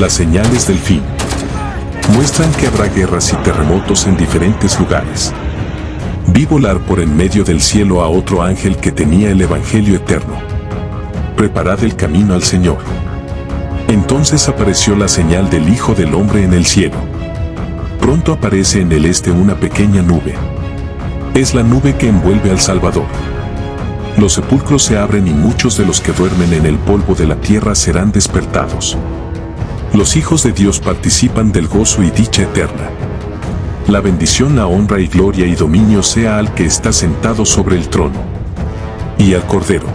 Las señales del fin muestran que habrá guerras y terremotos en diferentes lugares. Vi volar por en medio del cielo a otro ángel que tenía el Evangelio eterno. Preparad el camino al Señor. Entonces apareció la señal del Hijo del Hombre en el cielo. Pronto aparece en el este una pequeña nube. Es la nube que envuelve al Salvador. Los sepulcros se abren y muchos de los que duermen en el polvo de la tierra serán despertados. Los hijos de Dios participan del gozo y dicha eterna. La bendición, la honra y gloria y dominio sea al que está sentado sobre el trono y al Cordero.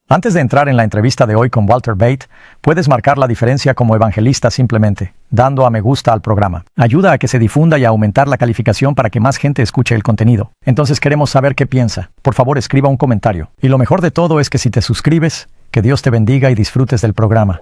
Antes de entrar en la entrevista de hoy con Walter Bate, puedes marcar la diferencia como evangelista simplemente dando a me gusta al programa. Ayuda a que se difunda y a aumentar la calificación para que más gente escuche el contenido. Entonces queremos saber qué piensa. Por favor, escriba un comentario. Y lo mejor de todo es que si te suscribes, que Dios te bendiga y disfrutes del programa.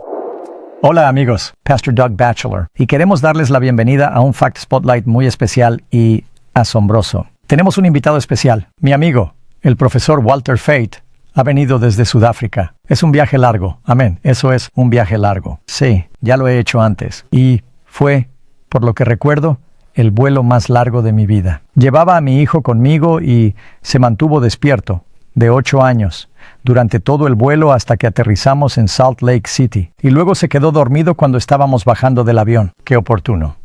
Hola amigos, Pastor Doug Batchelor, y queremos darles la bienvenida a un Fact Spotlight muy especial y asombroso. Tenemos un invitado especial, mi amigo, el profesor Walter Fate. Ha venido desde Sudáfrica. Es un viaje largo. Amén. Eso es un viaje largo. Sí, ya lo he hecho antes. Y fue, por lo que recuerdo, el vuelo más largo de mi vida. Llevaba a mi hijo conmigo y se mantuvo despierto, de 8 años, durante todo el vuelo hasta que aterrizamos en Salt Lake City. Y luego se quedó dormido cuando estábamos bajando del avión. ¡Qué oportuno!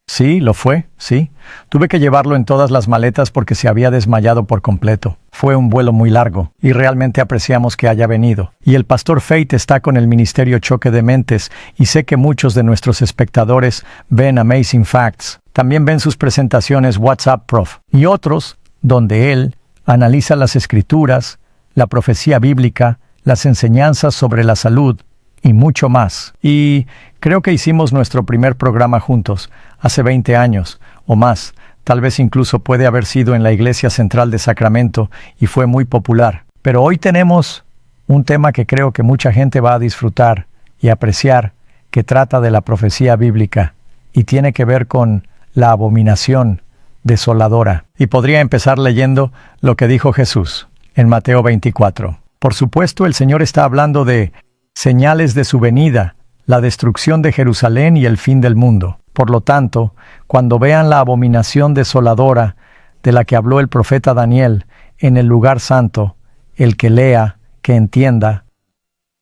Sí, lo fue, sí. Tuve que llevarlo en todas las maletas porque se había desmayado por completo. Fue un vuelo muy largo y realmente apreciamos que haya venido. Y el pastor Fate está con el ministerio Choque de Mentes y sé que muchos de nuestros espectadores ven Amazing Facts. También ven sus presentaciones WhatsApp Prof. Y otros donde él analiza las escrituras, la profecía bíblica, las enseñanzas sobre la salud y mucho más. Y creo que hicimos nuestro primer programa juntos, hace 20 años o más. Tal vez incluso puede haber sido en la Iglesia Central de Sacramento y fue muy popular. Pero hoy tenemos un tema que creo que mucha gente va a disfrutar y apreciar, que trata de la profecía bíblica y tiene que ver con la abominación desoladora. Y podría empezar leyendo lo que dijo Jesús en Mateo 24. Por supuesto, el Señor está hablando de señales de su venida, la destrucción de Jerusalén y el fin del mundo. Por lo tanto, cuando vean la abominación desoladora de la que habló el profeta Daniel en el lugar santo, el que lea, que entienda,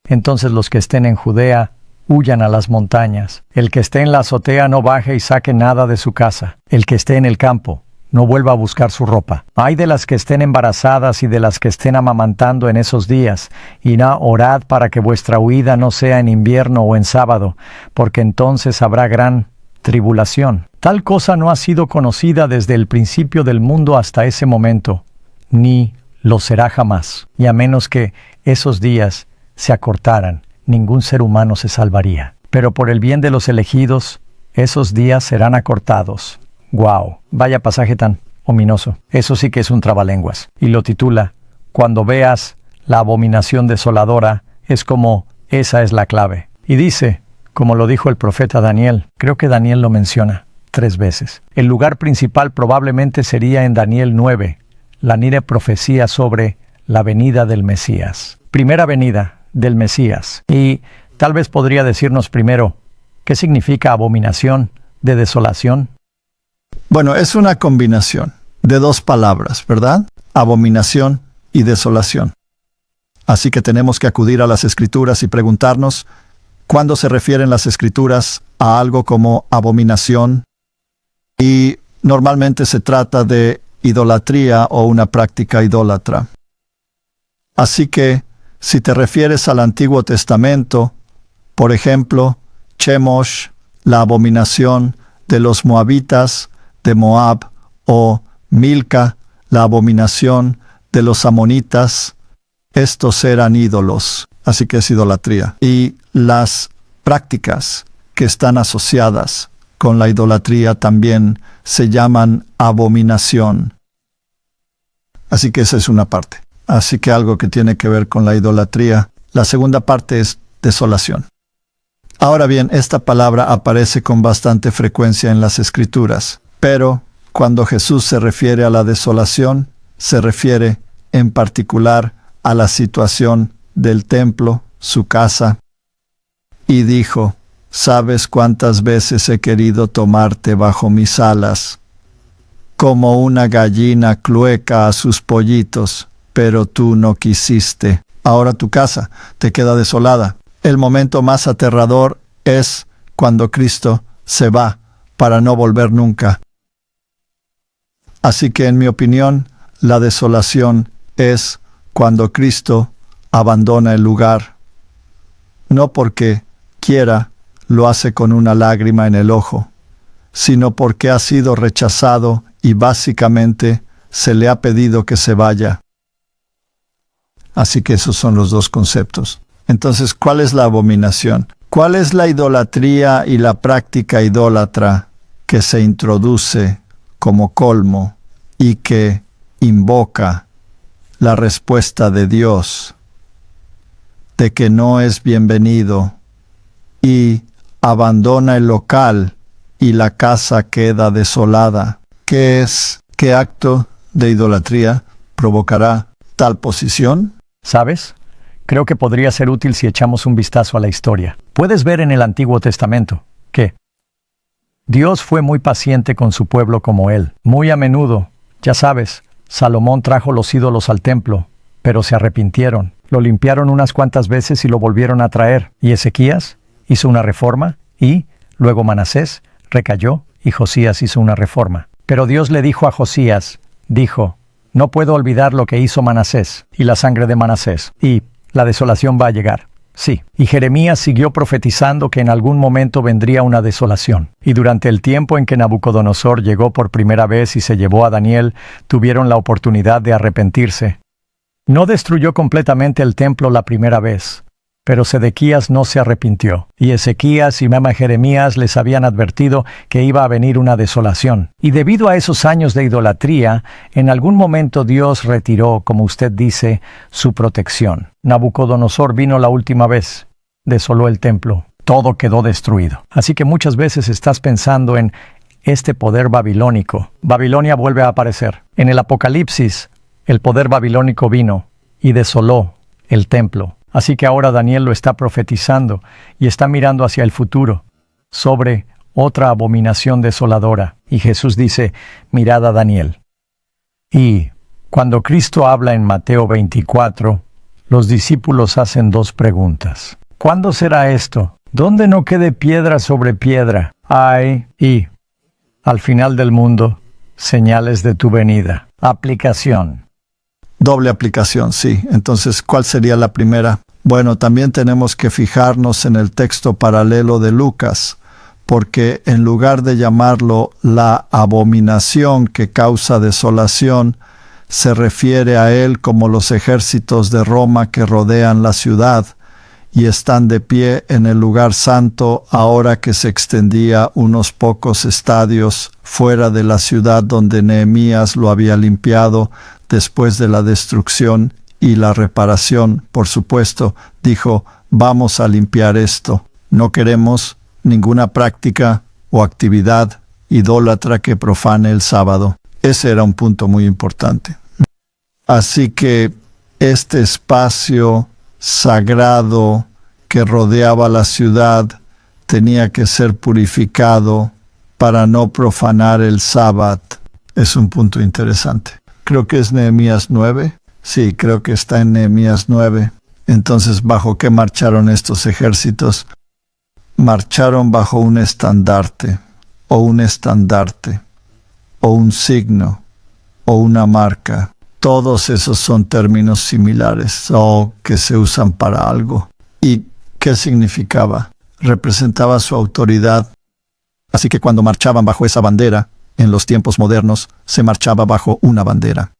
entonces los que estén en Judea huyan a las montañas. El que esté en la azotea no baje y saque nada de su casa. El que esté en el campo no vuelva a buscar su ropa. Ay de las que estén embarazadas y de las que estén amamantando en esos días, y orad para que vuestra huida no sea en invierno o en sábado, porque entonces habrá gran tribulación. Tal cosa no ha sido conocida desde el principio del mundo hasta ese momento, ni lo será jamás. Y a menos que esos días se acortaran, ningún ser humano se salvaría. Pero por el bien de los elegidos, esos días serán acortados. ¡Guau! Vaya pasaje tan ominoso. Eso sí que es un trabalenguas. Y lo titula, Cuando veas la abominación desoladora, es como, esa es la clave. Y dice, como lo dijo el profeta Daniel, creo que Daniel lo menciona 3 veces. El lugar principal probablemente sería en Daniel 9, la profecía sobre la venida del Mesías. Primera venida del Mesías. Y tal vez podría decirnos primero, ¿qué significa abominación de desolación? Bueno, es una combinación de 2 palabras, ¿verdad? Abominación y desolación. Así que tenemos que acudir a las Escrituras y preguntarnos cuándo se refieren las Escrituras a algo como abominación. Y normalmente se trata de idolatría o una práctica idólatra. Así que, si te refieres al Antiguo Testamento, por ejemplo, Chemosh, la abominación de los moabitas, de Moab, o Milca, la abominación de los amonitas, estos eran ídolos, así que es idolatría. Y las prácticas que están asociadas con la idolatría también se llaman abominación. Así que esa es una parte. Así que algo que tiene que ver con la idolatría. La segunda parte es desolación. Ahora bien, esta palabra aparece con bastante frecuencia en las Escrituras. Pero cuando Jesús se refiere a la desolación, se refiere en particular a la situación del templo, su casa, y dijo: ¿Sabes cuántas veces he querido tomarte bajo mis alas, como una gallina clueca a sus pollitos, pero tú no quisiste? Ahora tu casa te queda desolada. El momento más aterrador es cuando Cristo se va para no volver nunca. Así que, en mi opinión, la desolación es cuando Cristo abandona el lugar. No porque quiera, lo hace con una lágrima en el ojo, sino porque ha sido rechazado y básicamente se le ha pedido que se vaya. Así que esos son los dos conceptos. Entonces, ¿cuál es la abominación? ¿Cuál es la idolatría y la práctica idólatra que se introduce como colmo y que invoca la respuesta de Dios de que no es bienvenido y abandona el local y la casa queda desolada? ¿Qué acto de idolatría provocará tal posición? ¿Sabes? Creo que podría ser útil si echamos un vistazo a la historia. Puedes ver en el Antiguo Testamento que Dios fue muy paciente con su pueblo como él. Muy a menudo, ya sabes, Salomón trajo los ídolos al templo, pero se arrepintieron. Lo limpiaron unas cuantas veces y lo volvieron a traer. Y Ezequías hizo una reforma y, luego Manasés, recayó y Josías hizo una reforma. Pero Dios le dijo a Josías, no puedo olvidar lo que hizo Manasés y la sangre de Manasés, y la desolación va a llegar. Sí, y Jeremías siguió profetizando que en algún momento vendría una desolación. Y durante el tiempo en que Nabucodonosor llegó por primera vez y se llevó a Daniel, tuvieron la oportunidad de arrepentirse. No destruyó completamente el templo la primera vez, pero Sedequías no se arrepintió, y Ezequías y Jeremías les habían advertido que iba a venir una desolación. Y debido a esos años de idolatría, en algún momento Dios retiró, como usted dice, su protección. Nabucodonosor vino la última vez, desoló el templo, todo quedó destruido. Así que muchas veces estás pensando en este poder babilónico. Babilonia vuelve a aparecer. En el Apocalipsis, el poder babilónico vino y desoló el templo. Así que ahora Daniel lo está profetizando y está mirando hacia el futuro, sobre otra abominación desoladora. Y Jesús dice, mirad a Daniel. Y cuando Cristo habla en Mateo 24, los discípulos hacen dos preguntas. ¿Cuándo será esto? ¿Dónde no quede piedra sobre piedra? Y al final del mundo, señales de tu venida. Aplicación. Doble aplicación, sí. Entonces, ¿cuál sería la primera? Bueno, también tenemos que fijarnos en el texto paralelo de Lucas, porque en lugar de llamarlo la abominación que causa desolación, se refiere a él como los ejércitos de Roma que rodean la ciudad y están de pie en el lugar santo ahora que se extendía unos pocos estadios fuera de la ciudad donde Nehemías lo había limpiado después de la destrucción y la reparación. Por supuesto, dijo, vamos a limpiar esto. No queremos ninguna práctica o actividad idólatra que profane el sábado. Ese era un punto muy importante. Así que este espacio sagrado que rodeaba la ciudad tenía que ser purificado para no profanar el sábado. Es un punto interesante. Creo que es Nehemías 9. Sí, creo que está en Nehemías 9. Entonces, ¿bajo qué marcharon estos ejércitos? Marcharon bajo un estandarte, o un signo, o una marca. Todos esos son términos similares, o que se usan para algo. ¿Y qué significaba? Representaba su autoridad. Así que cuando marchaban bajo esa bandera, en los tiempos modernos, se marchaba bajo una bandera.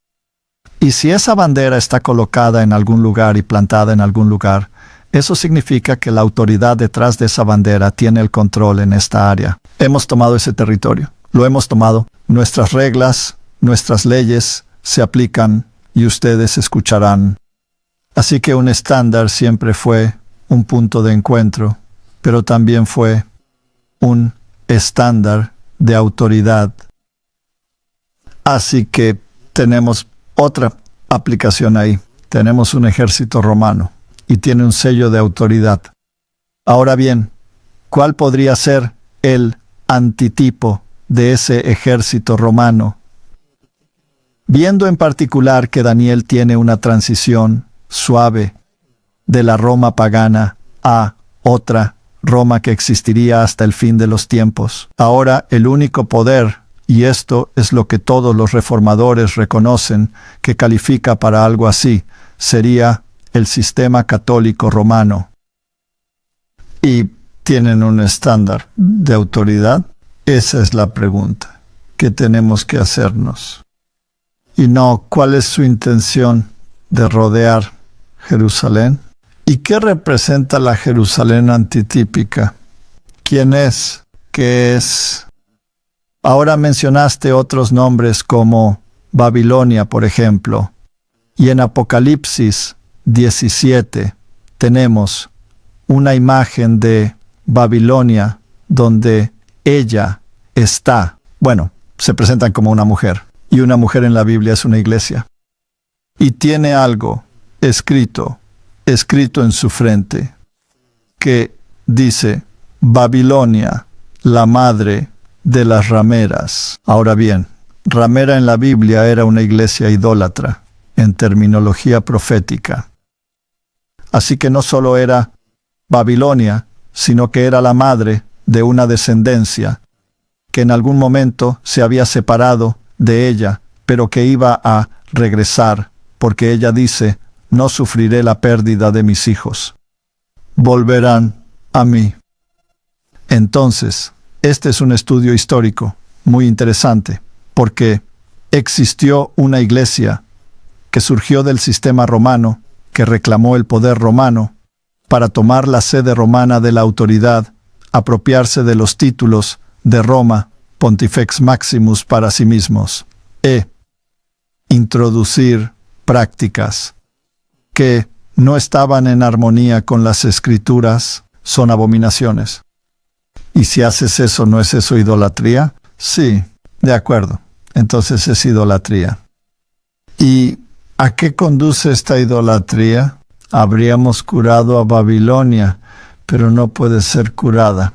Y si esa bandera está colocada en algún lugar y plantada en algún lugar, eso significa que la autoridad detrás de esa bandera tiene el control en esta área. Hemos tomado ese territorio, lo hemos tomado. Nuestras reglas, nuestras leyes se aplican y ustedes escucharán. Así que un estándar siempre fue un punto de encuentro, pero también fue un estándar de autoridad. Así que tenemos Otra aplicación ahí. Tenemos un ejército romano y tiene un sello de autoridad. Ahora bien, ¿cuál podría ser el antitipo de ese ejército romano? Viendo en particular que Daniel tiene una transición suave de la Roma pagana a otra Roma que existiría hasta el fin de los tiempos. Ahora el único poder, y esto es lo que todos los reformadores reconocen que califica para algo así, sería el sistema católico romano. ¿Y tienen un estándar de autoridad? Esa es la pregunta que tenemos que hacernos. Y no, ¿cuál es su intención de rodear Jerusalén? ¿Y qué representa la Jerusalén antitípica? ¿Quién es? ¿Qué es? Ahora mencionaste otros nombres como Babilonia, por ejemplo. Y en Apocalipsis 17 tenemos una imagen de Babilonia donde ella está. Bueno, se presentan como una mujer. Y una mujer en la Biblia es una iglesia. Y tiene algo escrito en su frente, que dice, Babilonia, la madre de las rameras. Ahora bien, ramera en la Biblia era una iglesia idólatra, en terminología profética. Así que no solo era Babilonia, sino que era la madre de una descendencia que en algún momento se había separado de ella, pero que iba a regresar, porque ella dice, no sufriré la pérdida de mis hijos. Volverán a mí. Entonces, este es un estudio histórico muy interesante, porque existió una iglesia que surgió del sistema romano, que reclamó el poder romano, para tomar la sede romana de la autoridad, apropiarse de los títulos de Roma, Pontifex Maximus para sí mismos, e introducir prácticas que no estaban en armonía con las Escrituras, son abominaciones. ¿Y si haces eso, no es eso idolatría? Sí, de acuerdo. Entonces es idolatría. ¿Y a qué conduce esta idolatría? Habríamos curado a Babilonia, pero no puede ser curada.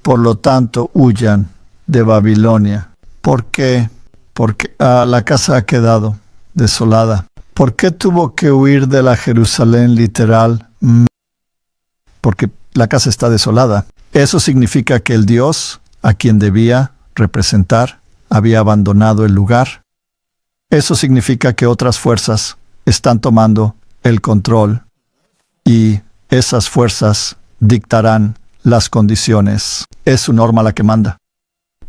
Por lo tanto, huyan de Babilonia. ¿Por qué? Porque la casa ha quedado desolada. ¿Por qué tuvo que huir de la Jerusalén literal? Porque la casa está desolada. Eso significa que el Dios, a quien debía representar, había abandonado el lugar. Eso significa que otras fuerzas están tomando el control y esas fuerzas dictarán las condiciones. Es su norma la que manda.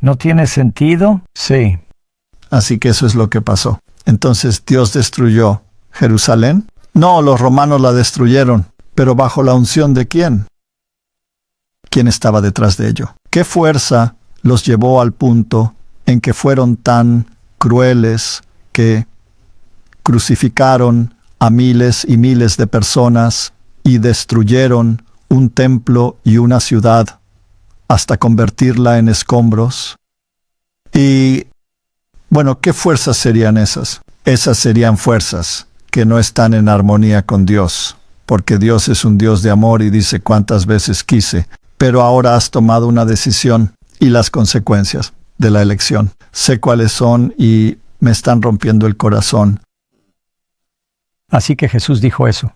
¿No tiene sentido? Sí. Así que eso es lo que pasó. Entonces, ¿Dios destruyó Jerusalén? No, los romanos la destruyeron. ¿Pero bajo la unción de quién? ¿Quién estaba detrás de ello? ¿Qué fuerza los llevó al punto en que fueron tan crueles que crucificaron a miles y miles de personas y destruyeron un templo y una ciudad hasta convertirla en escombros? Y bueno, ¿qué fuerzas serían esas? Esas serían fuerzas que no están en armonía con Dios, porque Dios es un Dios de amor y dice cuántas veces quise, pero ahora has tomado una decisión y las consecuencias de la elección. Sé cuáles son y me están rompiendo el corazón. Así que Jesús dijo eso.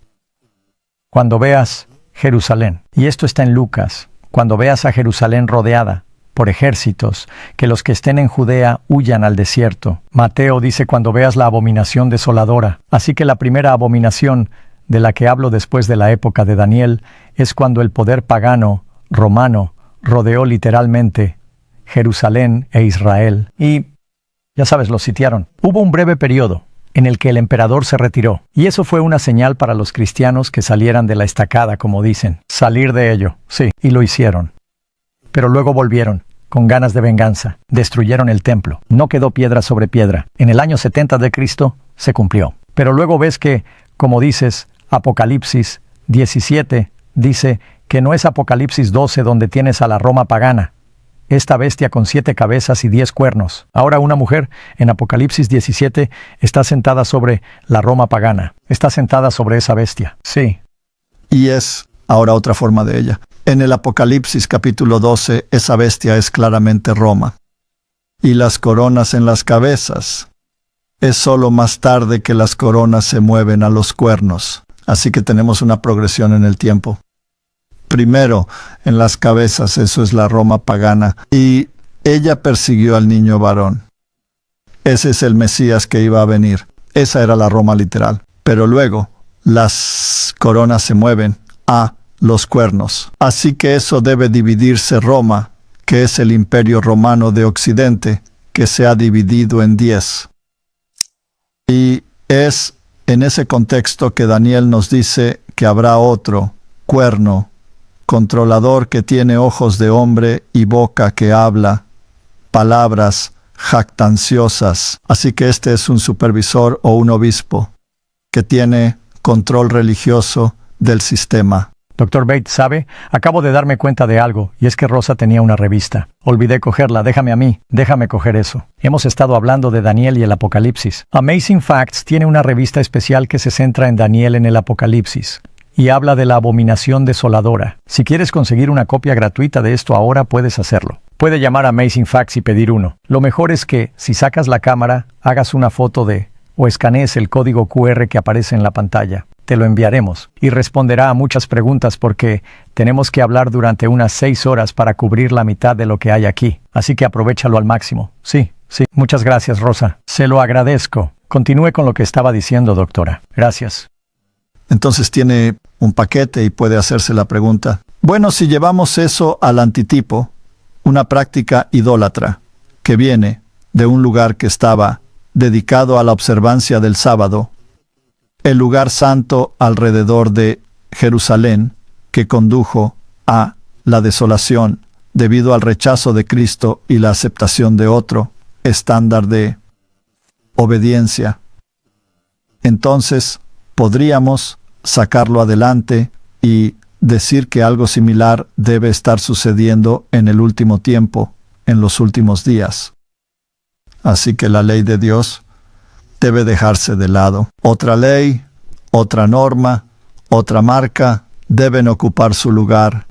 Cuando veas Jerusalén, y esto está en Lucas, cuando veas a Jerusalén rodeada por ejércitos, que los que estén en Judea huyan al desierto. Mateo dice cuando veas la abominación desoladora. Así que la primera abominación de la que hablo después de la época de Daniel es cuando el poder pagano, romano, rodeó literalmente Jerusalén e Israel. Y, ya sabes, lo sitiaron. Hubo un breve periodo en el que el emperador se retiró. Y eso fue una señal para los cristianos que salieran de la estacada, como dicen. Salir de ello, sí, y lo hicieron. Pero luego volvieron, con ganas de venganza. Destruyeron el templo. No quedó piedra sobre piedra. En el año 70 de Cristo se cumplió. Pero luego ves que, como dices, Apocalipsis 17 dice que no es Apocalipsis 12 donde tienes a la Roma pagana. esta bestia con 7 cabezas y 10 cuernos. Ahora una mujer, en Apocalipsis 17, está sentada sobre la Roma pagana. Está sentada sobre esa bestia. Sí. Y es ahora otra forma de ella. En el Apocalipsis capítulo 12, esa bestia es claramente Roma. Y las coronas en las cabezas. Es solo más tarde que las coronas se mueven a los cuernos. Así que tenemos una progresión en el tiempo. Primero, en las cabezas, eso es la Roma pagana. Y ella persiguió al niño varón. Ese es el Mesías que iba a venir. Esa era la Roma literal. Pero luego, las coronas se mueven a los cuernos. Así que eso debe dividirse Roma, que es el imperio romano de Occidente, que se ha dividido en 10. Y es en ese contexto que Daniel nos dice que habrá otro cuerno, controlador que tiene ojos de hombre y boca que habla, palabras jactanciosas. Así que este es un supervisor o un obispo que tiene control religioso del sistema. Dr. Bate, ¿sabe? Acabo de darme cuenta de algo, y es que Rosa tenía una revista. Olvidé cogerla, déjame a mí, déjame coger eso. Hemos estado hablando de Daniel y el Apocalipsis. Amazing Facts tiene una revista especial que se centra en Daniel en el Apocalipsis, y habla de la abominación desoladora. Si quieres conseguir una copia gratuita de esto ahora, puedes hacerlo. Puede llamar a Amazing Facts y pedir uno. Lo mejor es que, si sacas la cámara, hagas una foto o escanees el código QR que aparece en la pantalla. Te lo enviaremos y responderá a muchas preguntas porque tenemos que hablar durante unas 6 horas para cubrir la mitad de lo que hay aquí. Así que aprovéchalo al máximo. Sí. Muchas gracias, Rosa. Se lo agradezco. Continúe con lo que estaba diciendo, doctora. Gracias. Entonces tiene un paquete y puede hacerse la pregunta. Bueno, si llevamos eso al antitipo, una práctica idólatra que viene de un lugar que estaba dedicado a la observancia del sábado, el lugar santo alrededor de Jerusalén, que condujo a la desolación debido al rechazo de Cristo y la aceptación de otro estándar de obediencia. Entonces, podríamos sacarlo adelante y decir que algo similar debe estar sucediendo en el último tiempo, en los últimos días. Así que la ley de Dios debe dejarse de lado. Otra ley, otra norma, otra marca deben ocupar su lugar.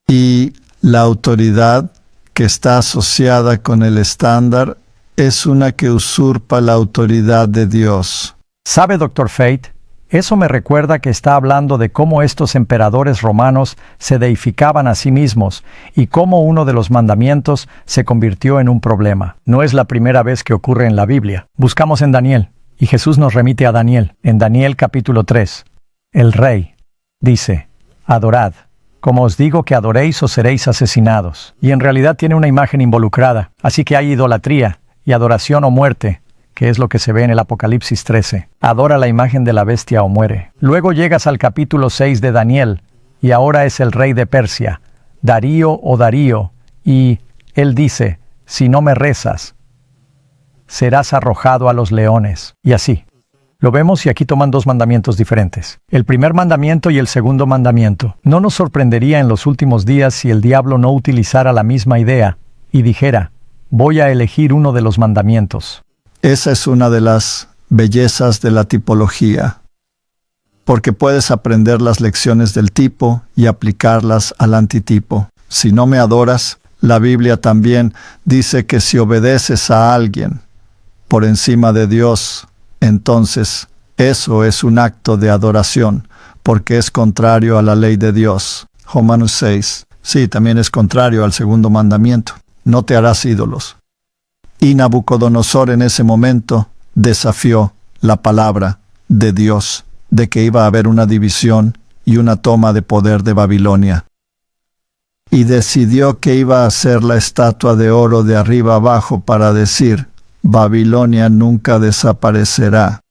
Y la autoridad que está asociada con el estándar es una que usurpa la autoridad de Dios. ¿Sabe, Dr. Fate? Eso me recuerda que está hablando de cómo estos emperadores romanos se deificaban a sí mismos y cómo uno de los mandamientos se convirtió en un problema. No es la primera vez que ocurre en la Biblia. Buscamos en Daniel, y Jesús nos remite a Daniel. En Daniel capítulo 3, el rey dice, adorad. Como os digo que adoréis o seréis asesinados. Y en realidad tiene una imagen involucrada. Así que hay idolatría y adoración o muerte, que es lo que se ve en el Apocalipsis 13. Adora la imagen de la bestia o muere. Luego llegas al capítulo 6 de Daniel, y ahora es el rey de Persia, Darío o Darío, y él dice, si no me rezas, serás arrojado a los leones. Y así. Lo vemos y aquí toman 2 mandamientos diferentes. El primer mandamiento y el segundo mandamiento. No nos sorprendería en los últimos días si el diablo no utilizara la misma idea y dijera, voy a elegir uno de los mandamientos. Esa es una de las bellezas de la tipología, porque puedes aprender las lecciones del tipo y aplicarlas al antitipo. Si no me adoras, la Biblia también dice que si obedeces a alguien por encima de Dios, entonces eso es un acto de adoración, porque es contrario a la ley de Dios. Romanos 6. Sí, también es contrario al segundo mandamiento. No te harás ídolos. Y Nabucodonosor en ese momento desafió la palabra de Dios, de que iba a haber una división y una toma de poder de Babilonia. Y decidió que iba a hacer la estatua de oro de arriba abajo para decir, Babilonia nunca desaparecerá.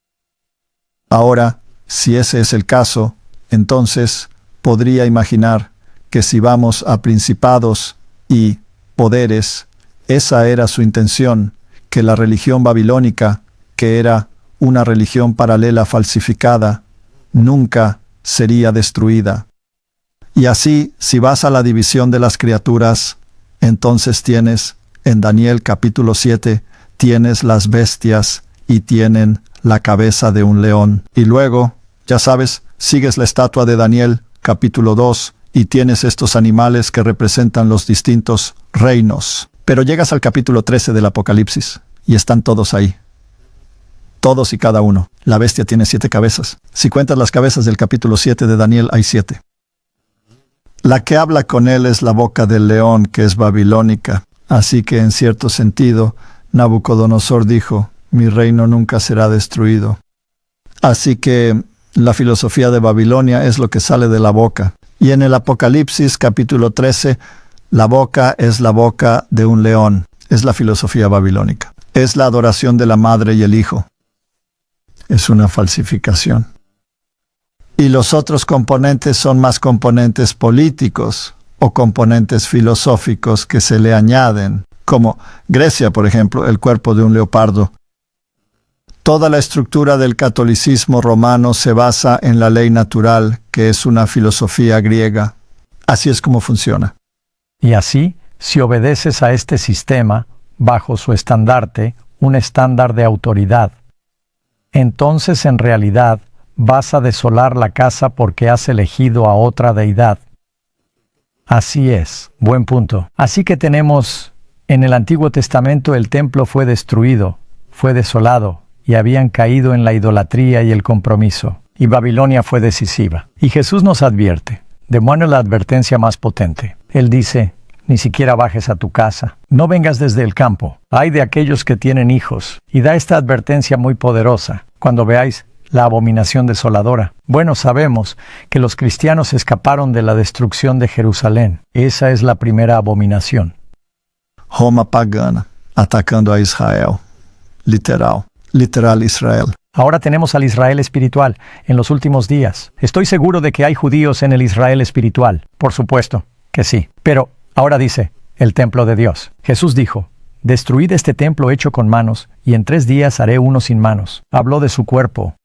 Ahora, si ese es el caso, entonces podría imaginar que si vamos a principados y poderes, esa era su intención, que la religión babilónica, que era una religión paralela falsificada, nunca sería destruida. Y así, si vas a la división de las criaturas, Entonces tienes, en Daniel capítulo 7, tienes las bestias y tienen la cabeza de un león. Y luego, ya sabes, sigues la estatua de Daniel capítulo 2 y tienes estos animales que representan los distintos reinos. Pero llegas al capítulo 13 del Apocalipsis y están todos ahí. Todos y cada uno. La bestia tiene 7 cabezas. Si cuentas las cabezas del capítulo 7 de Daniel, hay 7. La que habla con él es la boca del león, que es babilónica. Así que, en cierto sentido, Nabucodonosor dijo, mi reino nunca será destruido. Así que la filosofía de Babilonia es lo que sale de la boca. Y en el Apocalipsis capítulo 13, la boca es la boca de un león. Es la filosofía babilónica. Es la adoración de la madre y el hijo. Es una falsificación. Y los otros componentes son más componentes políticos o componentes filosóficos que se le añaden, como Grecia, por ejemplo, el cuerpo de un leopardo. Toda la estructura del catolicismo romano se basa en la ley natural, que es una filosofía griega. Así es como funciona. Y así, si obedeces a este sistema, bajo su estandarte, un estándar de autoridad, entonces en realidad vas a desolar la casa porque has elegido a otra deidad. Así es, buen punto. Así que tenemos, en el Antiguo Testamento el templo fue destruido, fue desolado, y habían caído en la idolatría y el compromiso, y Babilonia fue decisiva. Y Jesús nos advierte, demuestra la advertencia más potente. Él dice, ni siquiera bajes a tu casa, no vengas desde el campo. Ay de aquellos que tienen hijos, y da esta advertencia muy poderosa. Cuando veáis la abominación desoladora. Bueno, sabemos que los cristianos escaparon de la destrucción de Jerusalén. Esa es la primera abominación. Roma pagana, atacando a Israel. Literal Israel. Ahora tenemos al Israel espiritual en los últimos días. Estoy seguro de que hay judíos en el Israel espiritual. Por supuesto que sí. Pero ahora dice, el templo de Dios. Jesús dijo, destruid este templo hecho con manos, y en 3 días haré uno sin manos. Habló de su cuerpo.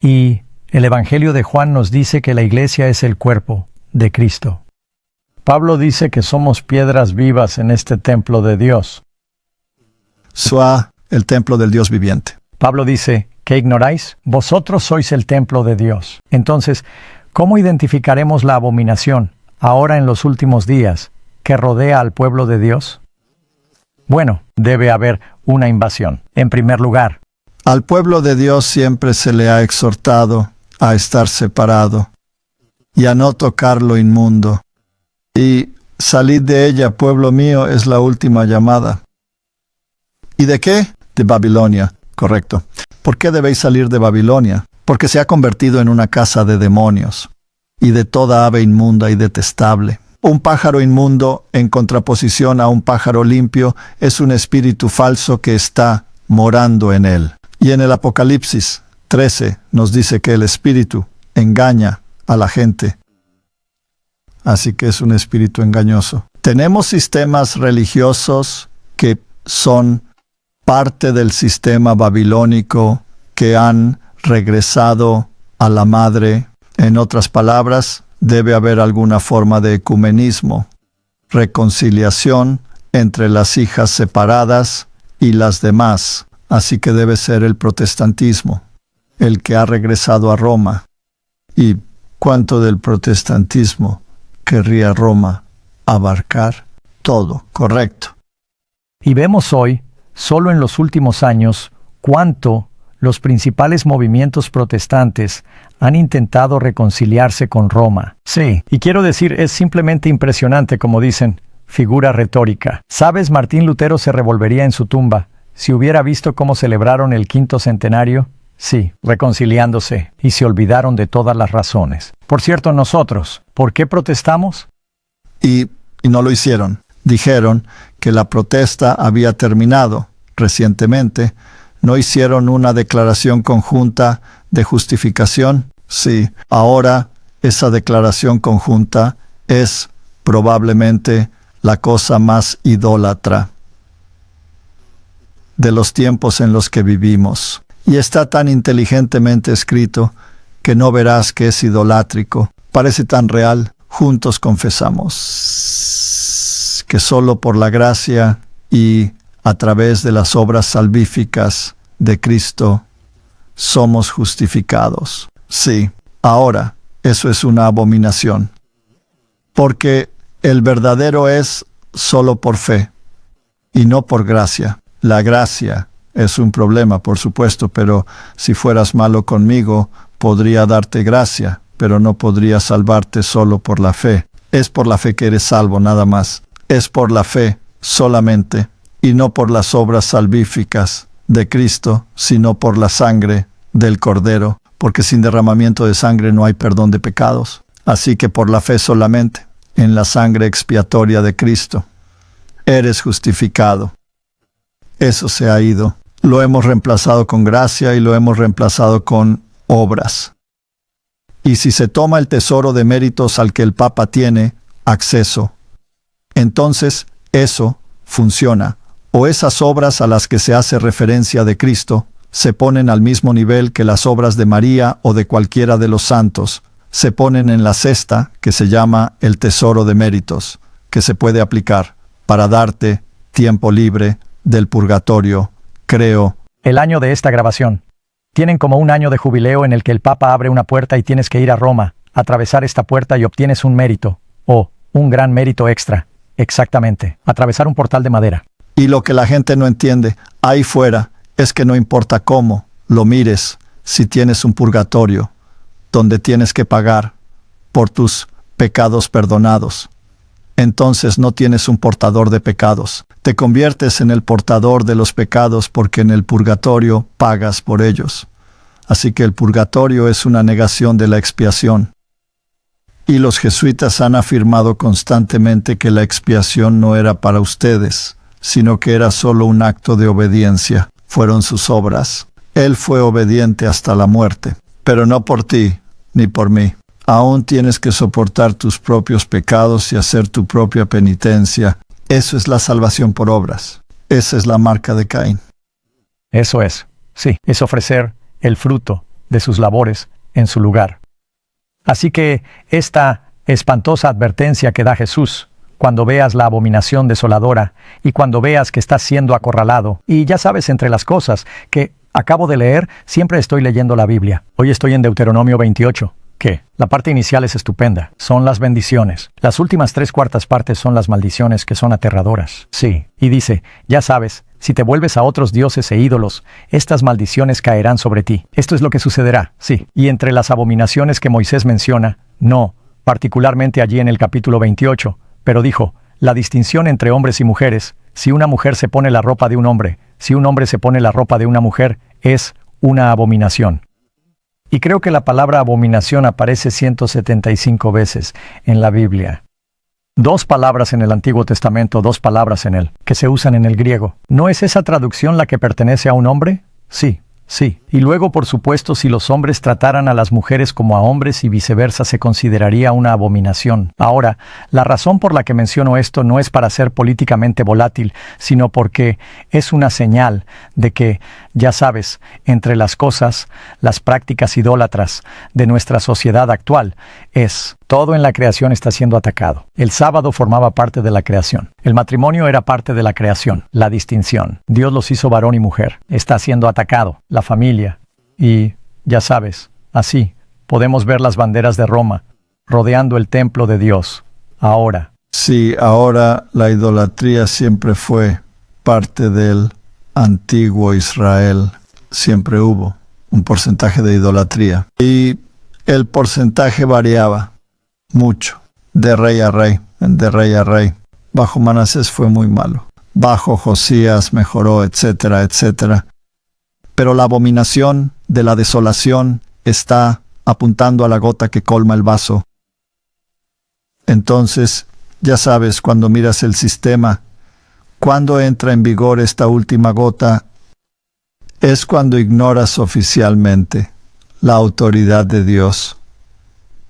Y el Evangelio de Juan nos dice que la iglesia es el cuerpo de Cristo. Pablo dice que somos piedras vivas en este templo de Dios. El templo del Dios viviente. Pablo dice, ¿qué ignoráis? Vosotros sois el templo de Dios. Entonces, ¿cómo identificaremos la abominación, ahora en los últimos días, que rodea al pueblo de Dios? Bueno, debe haber una invasión. En primer lugar, al pueblo de Dios siempre se le ha exhortado a estar separado y a no tocar lo inmundo. Y salid de ella, pueblo mío, es la última llamada. ¿Y de qué? De Babilonia, correcto. ¿Por qué debéis salir de Babilonia? Porque se ha convertido en una casa de demonios y de toda ave inmunda y detestable. Un pájaro inmundo, en contraposición a un pájaro limpio, es un espíritu falso que está morando en él. Y en el Apocalipsis 13 nos dice que el espíritu engaña a la gente. Así que es un espíritu engañoso. Tenemos sistemas religiosos que son parte del sistema babilónico que han regresado a la madre. En otras palabras, debe haber alguna forma de ecumenismo, reconciliación entre las hijas separadas y las demás. Así que debe ser el protestantismo, el que ha regresado a Roma. ¿Y cuánto del protestantismo querría Roma abarcar? Todo, correcto. Y vemos hoy, solo en los últimos años, cuánto los principales movimientos protestantes han intentado reconciliarse con Roma. Sí, y quiero decir, es simplemente impresionante, como dicen, figura retórica. ¿Sabes? Martín Lutero se revolvería en su tumba si hubiera visto cómo celebraron el 5º centenario. Sí, reconciliándose, y se olvidaron de todas las razones. Por cierto, nosotros, ¿por qué protestamos? Y no lo hicieron. Dijeron que la protesta había terminado recientemente. ¿No hicieron una declaración conjunta de justificación? Sí, ahora esa declaración conjunta es probablemente la cosa más idólatra de los tiempos en los que vivimos. Y está tan inteligentemente escrito que no verás que es idolátrico. Parece tan real. Juntos confesamos. sabes que solo por la gracia y a través de las obras salvíficas de Cristo somos justificados? Sí, ahora eso es una abominación. Porque el verdadero es solo por fe y no por gracia. La gracia es un problema, por supuesto, pero si fueras malo conmigo, podría darte gracia, pero no podría salvarte solo por la fe. Es por la fe que eres salvo, nada más. Es por la fe solamente, y no por las obras salvíficas de Cristo, sino por la sangre del Cordero, porque sin derramamiento de sangre no hay perdón de pecados. Así que por la fe solamente, en la sangre expiatoria de Cristo, eres justificado. Eso se ha ido. Lo hemos reemplazado con gracia y lo hemos reemplazado con obras. Y si se toma el tesoro de méritos al que el Papa tiene acceso, entonces eso funciona. O esas obras a las que se hace referencia de Cristo se ponen al mismo nivel que las obras de María o de cualquiera de los santos. Se ponen en la cesta que se llama el tesoro de méritos, que se puede aplicar para darte tiempo libre del purgatorio, creo. El año de esta grabación. Tienen como un año de jubileo en el que el Papa abre una puerta y tienes que ir a Roma, atravesar esta puerta y obtienes un mérito, o un gran mérito extra. Exactamente, atravesar un portal de madera. Y lo que la gente no entiende ahí fuera es que no importa cómo lo mires, si tienes un purgatorio, donde tienes que pagar por tus pecados perdonados, entonces no tienes un portador de pecados. Te conviertes en el portador de los pecados porque en el purgatorio pagas por ellos. Así que el purgatorio es una negación de la expiación. Y los jesuitas han afirmado constantemente que la expiación no era para ustedes, sino que era solo un acto de obediencia. Fueron sus obras. Él fue obediente hasta la muerte, pero no por ti ni por mí. Aún tienes que soportar tus propios pecados y hacer tu propia penitencia. Eso es la salvación por obras. Esa es la marca de Caín. Eso es, sí, es ofrecer el fruto de sus labores en su lugar. Así que esta espantosa advertencia que da Jesús, cuando veas la abominación desoladora y cuando veas que estás siendo acorralado, y ya sabes, entre las cosas que acabo de leer, siempre estoy leyendo la Biblia. Hoy estoy en Deuteronomio 28. ¿Qué? La parte inicial es estupenda. Son las bendiciones. Las últimas 3/4 partes son las maldiciones, que son aterradoras. Sí. Y dice, ya sabes, si te vuelves a otros dioses e ídolos, estas maldiciones caerán sobre ti. Esto es lo que sucederá. Sí. Y entre las abominaciones que Moisés menciona, no, particularmente allí en el capítulo 28, pero dijo, la distinción entre hombres y mujeres, si una mujer se pone la ropa de un hombre, si un hombre se pone la ropa de una mujer, es una abominación. Y creo que la palabra abominación aparece 175 veces en la Biblia. 2 palabras en el Antiguo Testamento, 2 palabras en él, que se usan en el griego. ¿No es esa traducción la que pertenece a un hombre? Sí, sí. Y luego, por supuesto, si los hombres trataran a las mujeres como a hombres y viceversa, se consideraría una abominación. Ahora, la razón por la que menciono esto no es para ser políticamente volátil, sino porque es una señal de que, ya sabes, entre las cosas, las prácticas idólatras de nuestra sociedad actual, todo en la creación está siendo atacado. El sábado formaba parte de la creación. El matrimonio era parte de la creación. La distinción. Dios los hizo varón y mujer. Está siendo atacado. La familia. Y, ya sabes, así podemos ver las banderas de Roma rodeando el templo de Dios. Ahora. Sí, ahora la idolatría siempre fue parte del antiguo Israel. Siempre hubo un porcentaje de idolatría. Y el porcentaje variaba mucho, de rey a rey, de rey a rey. Bajo Manasés fue muy malo. Bajo Josías mejoró, etcétera, etcétera. Pero la abominación de la desolación está apuntando a la gota que colma el vaso. Entonces, ya sabes, cuando miras el sistema, cuando entra en vigor esta última gota, es cuando ignoras oficialmente la autoridad de Dios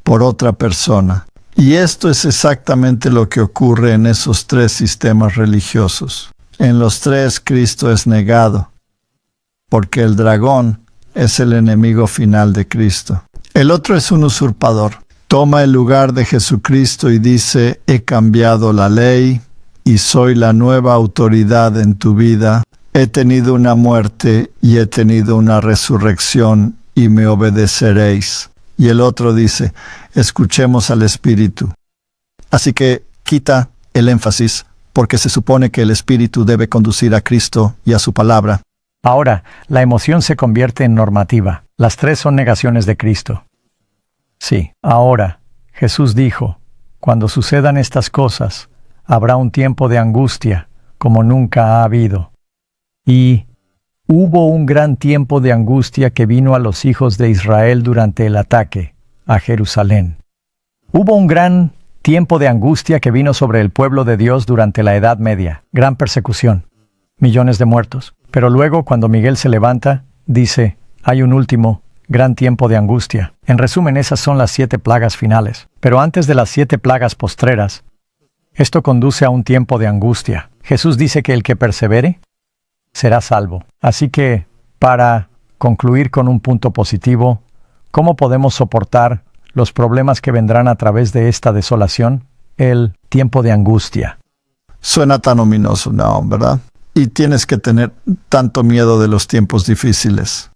por otra persona. Y esto es exactamente lo que ocurre en esos 3 sistemas religiosos. En los 3 Cristo es negado, porque el dragón es el enemigo final de Cristo. El otro es un usurpador. Toma el lugar de Jesucristo y dice, he cambiado la ley, y soy la nueva autoridad en tu vida. He tenido una muerte y he tenido una resurrección y me obedeceréis. Y el otro dice, escuchemos al Espíritu. Así que quita el énfasis, porque se supone que el Espíritu debe conducir a Cristo y a su palabra. Ahora, la emoción se convierte en normativa. Las tres son negaciones de Cristo. Sí, ahora, Jesús dijo, cuando sucedan estas cosas, habrá un tiempo de angustia, como nunca ha habido. Y hubo un gran tiempo de angustia que vino a los hijos de Israel durante el ataque a Jerusalén. Hubo un gran tiempo de angustia que vino sobre el pueblo de Dios durante la Edad Media. Gran persecución. Millones de muertos. Pero luego, cuando Miguel se levanta, dice, hay un último gran tiempo de angustia. En resumen, esas son las 7 plagas finales. Pero antes de las 7 plagas postreras, esto conduce a un tiempo de angustia. Jesús dice que el que persevere será salvo. Así que, para concluir con un punto positivo, ¿cómo podemos soportar los problemas que vendrán a través de esta desolación? El tiempo de angustia. Suena tan ominoso, ¿no? ¿Verdad? Y tienes que tener tanto miedo de los tiempos difíciles.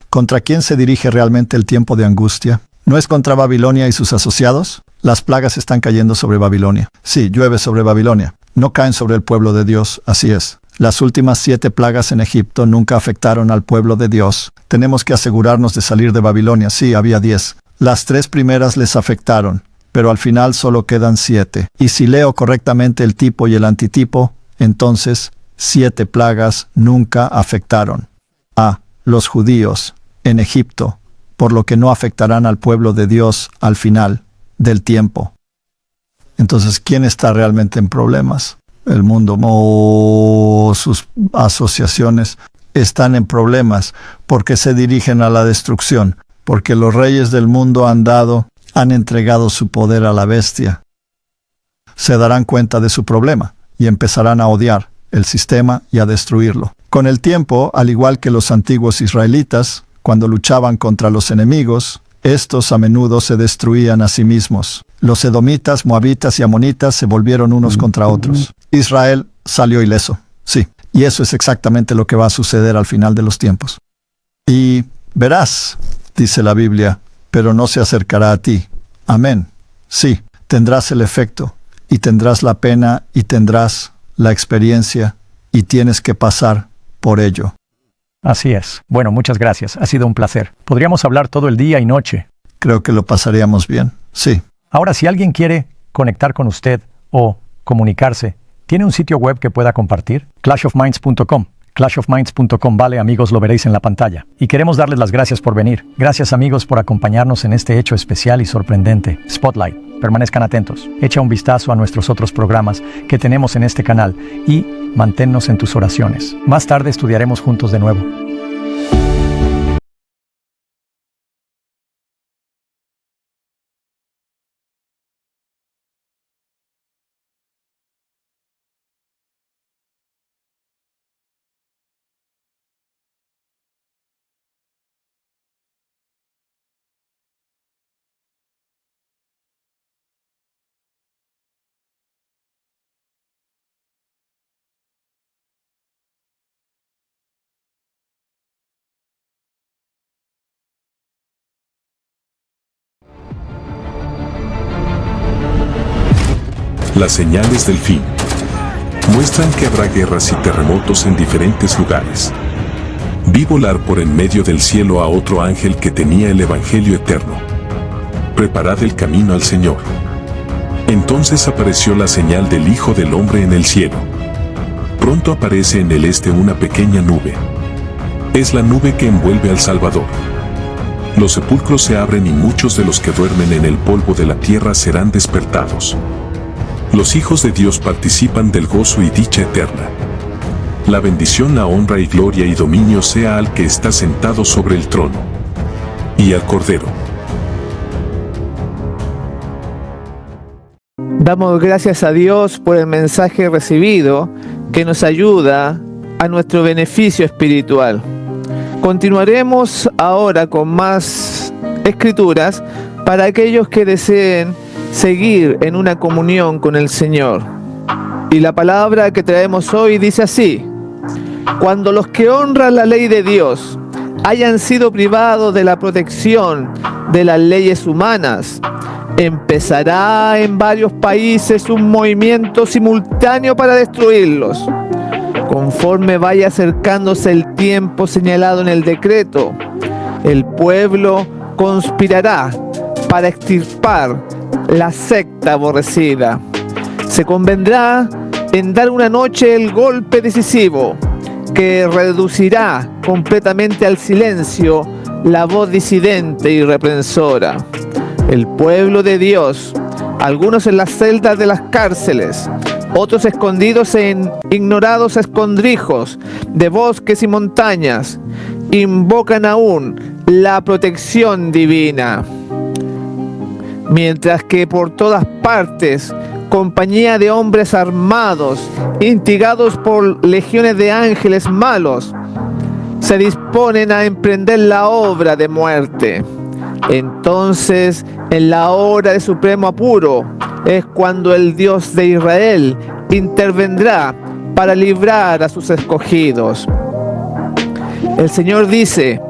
¿Contra quién se dirige realmente el tiempo de angustia? ¿No es contra Babilonia y sus asociados? Las plagas están cayendo sobre Babilonia. Sí, llueve sobre Babilonia. No caen sobre el pueblo de Dios, así es. Las últimas 7 plagas en Egipto nunca afectaron al pueblo de Dios. Tenemos que asegurarnos de salir de Babilonia. Sí, había 10. Las 3 primeras les afectaron, pero al final solo quedan 7. Y si leo correctamente el tipo y el antitipo, entonces 7 plagas nunca afectaron a los judíos en Egipto, por lo que no afectarán al pueblo de Dios al final del tiempo. Entonces, ¿quién está realmente en problemas? El mundo o sus asociaciones están en problemas porque se dirigen a la destrucción, porque los reyes del mundo han entregado su poder a la bestia. Se darán cuenta de su problema y empezarán a odiar el sistema y a destruirlo. Con el tiempo, al igual que los antiguos israelitas, cuando luchaban contra los enemigos, estos a menudo se destruían a sí mismos. Los edomitas, moabitas y amonitas se volvieron unos contra otros. Israel salió ileso, sí. Y eso es exactamente lo que va a suceder al final de los tiempos. Y verás, dice la Biblia, pero no se acercará a ti. Amén. Sí, tendrás el efecto, y tendrás la pena, y tendrás la experiencia, y tienes que pasar por ello. Así es. Bueno, muchas gracias. Ha sido un placer. Podríamos hablar todo el día y noche. Creo que lo pasaríamos bien, sí. Ahora, si alguien quiere conectar con usted o comunicarse, ¿tiene un sitio web que pueda compartir? clashofminds.com. clashofminds.com, vale, amigos, lo veréis en la pantalla. Y queremos darles las gracias por venir. Gracias, amigos, por acompañarnos en este hecho especial y sorprendente. Spotlight. Permanezcan atentos. Echa un vistazo a nuestros otros programas que tenemos en este canal y manténnos en tus oraciones. Más tarde estudiaremos juntos de nuevo. Las señales del fin muestran que habrá guerras y terremotos en diferentes lugares. Vi volar por en medio del cielo a otro ángel que tenía el Evangelio eterno. Preparad el camino al Señor. Entonces apareció la señal del Hijo del Hombre en el cielo. Pronto aparece en el este una pequeña nube. Es la nube que envuelve al Salvador. Los sepulcros se abren y muchos de los que duermen en el polvo de la tierra serán despertados. Los hijos de Dios participan del gozo y dicha eterna. La bendición, la honra y gloria y dominio sea al que está sentado sobre el trono y al Cordero. Damos gracias a Dios por el mensaje recibido que nos ayuda a nuestro beneficio espiritual. Continuaremos ahora con más escrituras para aquellos que deseen seguir en una comunión con el Señor. Y la palabra que traemos hoy dice así: cuando los que honran la ley de Dios hayan sido privados de la protección de las leyes humanas, empezará en varios países un movimiento simultáneo para destruirlos. Conforme vaya acercándose el tiempo señalado en el decreto, el pueblo conspirará para extirpar la secta aborrecida. Se convendrá en dar una noche el golpe decisivo que reducirá completamente al silencio la voz disidente y reprensora. El pueblo de Dios, algunos en las celdas de las cárceles, otros escondidos en ignorados escondrijos de bosques y montañas, invocan aún la protección divina. Mientras que por todas partes, compañía de hombres armados, instigados por legiones de ángeles malos, se disponen a emprender la obra de muerte. Entonces, en la hora de supremo apuro, es cuando el Dios de Israel intervendrá para librar a sus escogidos. El Señor dice: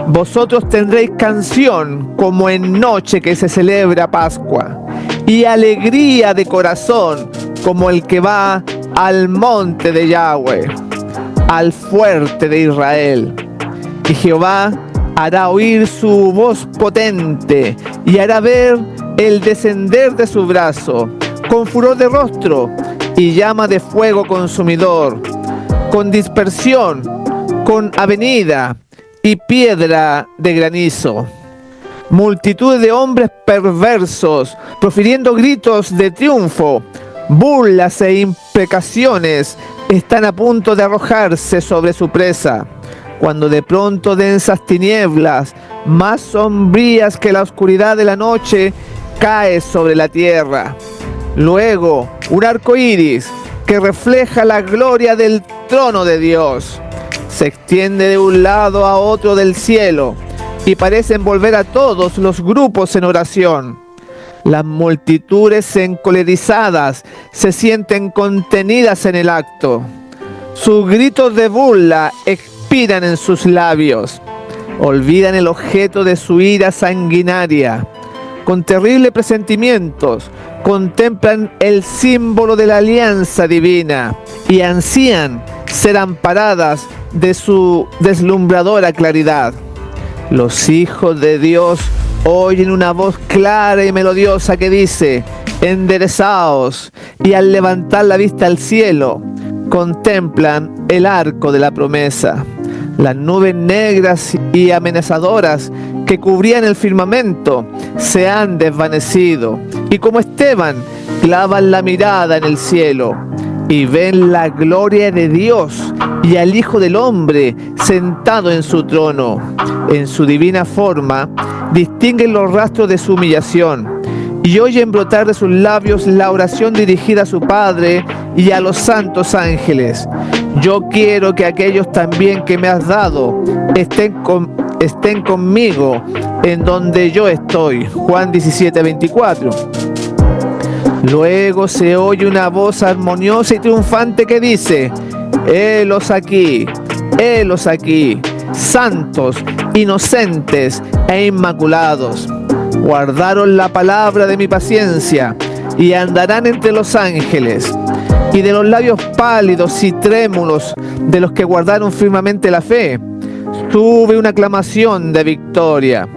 vosotros tendréis canción como en noche que se celebra Pascua, y alegría de corazón como el que va al monte de Yahweh, al fuerte de Israel. Y Jehová hará oír su voz potente y hará ver el descender de su brazo, con furor de rostro y llama de fuego consumidor, con dispersión, con avenida y piedra de granizo. Multitud de hombres perversos, profiriendo gritos de triunfo, burlas e imprecaciones, están a punto de arrojarse sobre su presa, cuando de pronto densas tinieblas, más sombrías que la oscuridad de la noche, cae sobre la tierra. Luego, un arco iris que refleja la gloria del trono de Dios se extiende de un lado a otro del cielo y parece envolver a todos los grupos en oración. Las multitudes encolerizadas se sienten contenidas en el acto. Sus gritos de burla expiran en sus labios. Olvidan el objeto de su ira sanguinaria. Con terribles presentimientos, contemplan el símbolo de la alianza divina y ansían ser amparadas de su deslumbradora claridad. Los hijos de Dios oyen una voz clara y melodiosa que dice: enderezaos, y al levantar la vista al cielo, contemplan el arco de la promesa. Las nubes negras y amenazadoras que cubrían el firmamento se han desvanecido, y como Esteban, clavan la mirada en el cielo y ven la gloria de Dios y al Hijo del Hombre sentado en su trono. En su divina forma distinguen los rastros de su humillación y oyen brotar de sus labios la oración dirigida a su Padre y a los santos ángeles. Yo quiero que aquellos también que me has dado estén conmigo en donde yo estoy. Juan 17:24. Luego se oye una voz armoniosa y triunfante que dice: helos aquí, santos, inocentes e inmaculados. Guardaron la palabra de mi paciencia y andarán entre los ángeles. Y de los labios pálidos y trémulos de los que guardaron firmemente la fe, tuve una aclamación de victoria.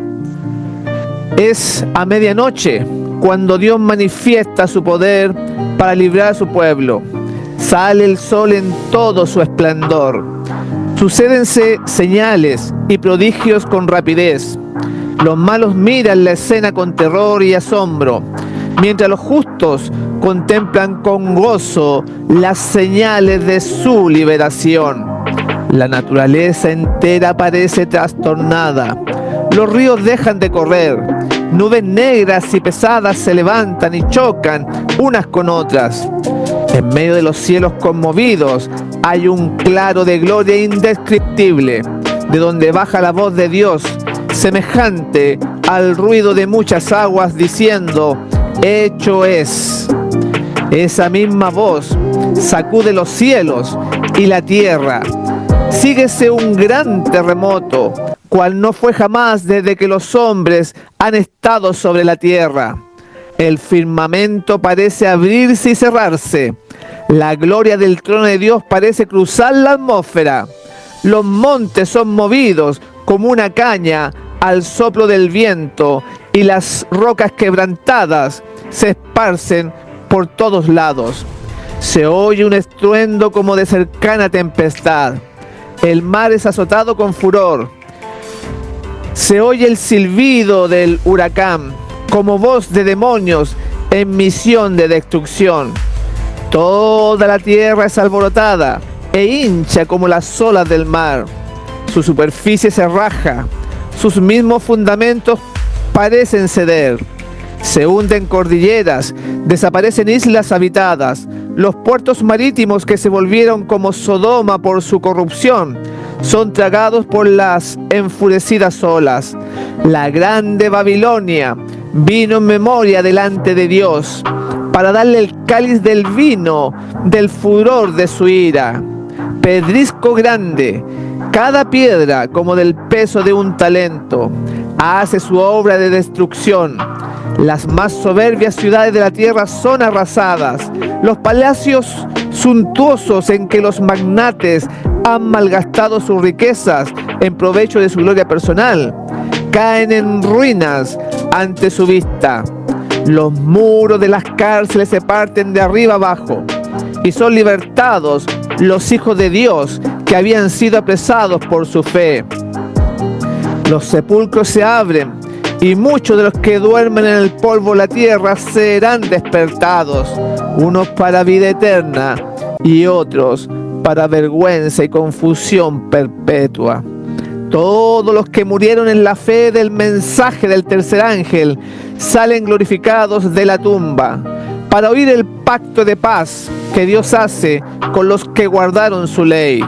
Es a medianoche cuando Dios manifiesta su poder para librar a su pueblo. Sale el sol en todo su esplendor. Sucédense señales y prodigios con rapidez. Los malos miran la escena con terror y asombro, mientras los justos contemplan con gozo las señales de su liberación. La naturaleza entera parece trastornada. Los ríos dejan de correr. Nubes negras y pesadas se levantan y chocan unas con otras. En medio de los cielos conmovidos hay un claro de gloria indescriptible, de donde baja la voz de Dios, semejante al ruido de muchas aguas, diciendo: hecho es. Esa misma voz sacude los cielos y la tierra. Síguese un gran terremoto, cual no fue jamás desde que los hombres han estado sobre la tierra. El firmamento parece abrirse y cerrarse. La gloria del trono de Dios parece cruzar la atmósfera. Los montes son movidos como una caña al soplo del viento, y las rocas quebrantadas se esparcen por todos lados. Se oye un estruendo como de cercana tempestad. El mar es azotado con furor. Se oye el silbido del huracán, como voz de demonios en misión de destrucción. Toda la tierra es alborotada e hincha como las olas del mar. Su superficie se raja, sus mismos fundamentos parecen ceder. Se hunden cordilleras, desaparecen islas habitadas. Los puertos marítimos que se volvieron como Sodoma por su corrupción son tragados por las enfurecidas olas. La grande Babilonia vino en memoria delante de Dios para darle el cáliz del vino del furor de su ira. Pedrisco grande, cada piedra como del peso de un talento, hace su obra de destrucción. Las más soberbias ciudades de la tierra son arrasadas. Los palacios suntuosos en que los magnates han malgastado sus riquezas en provecho de su gloria personal caen en ruinas ante su vista. Los muros de las cárceles se parten de arriba abajo y son libertados los hijos de Dios que habían sido apresados por su fe. Los sepulcros se abren y muchos de los que duermen en el polvo de la tierra serán despertados, unos para vida eterna y otros para vergüenza y confusión perpetua. Todos los que murieron en la fe del mensaje del tercer ángel salen glorificados de la tumba para oír el pacto de paz que Dios hace con los que guardaron su ley,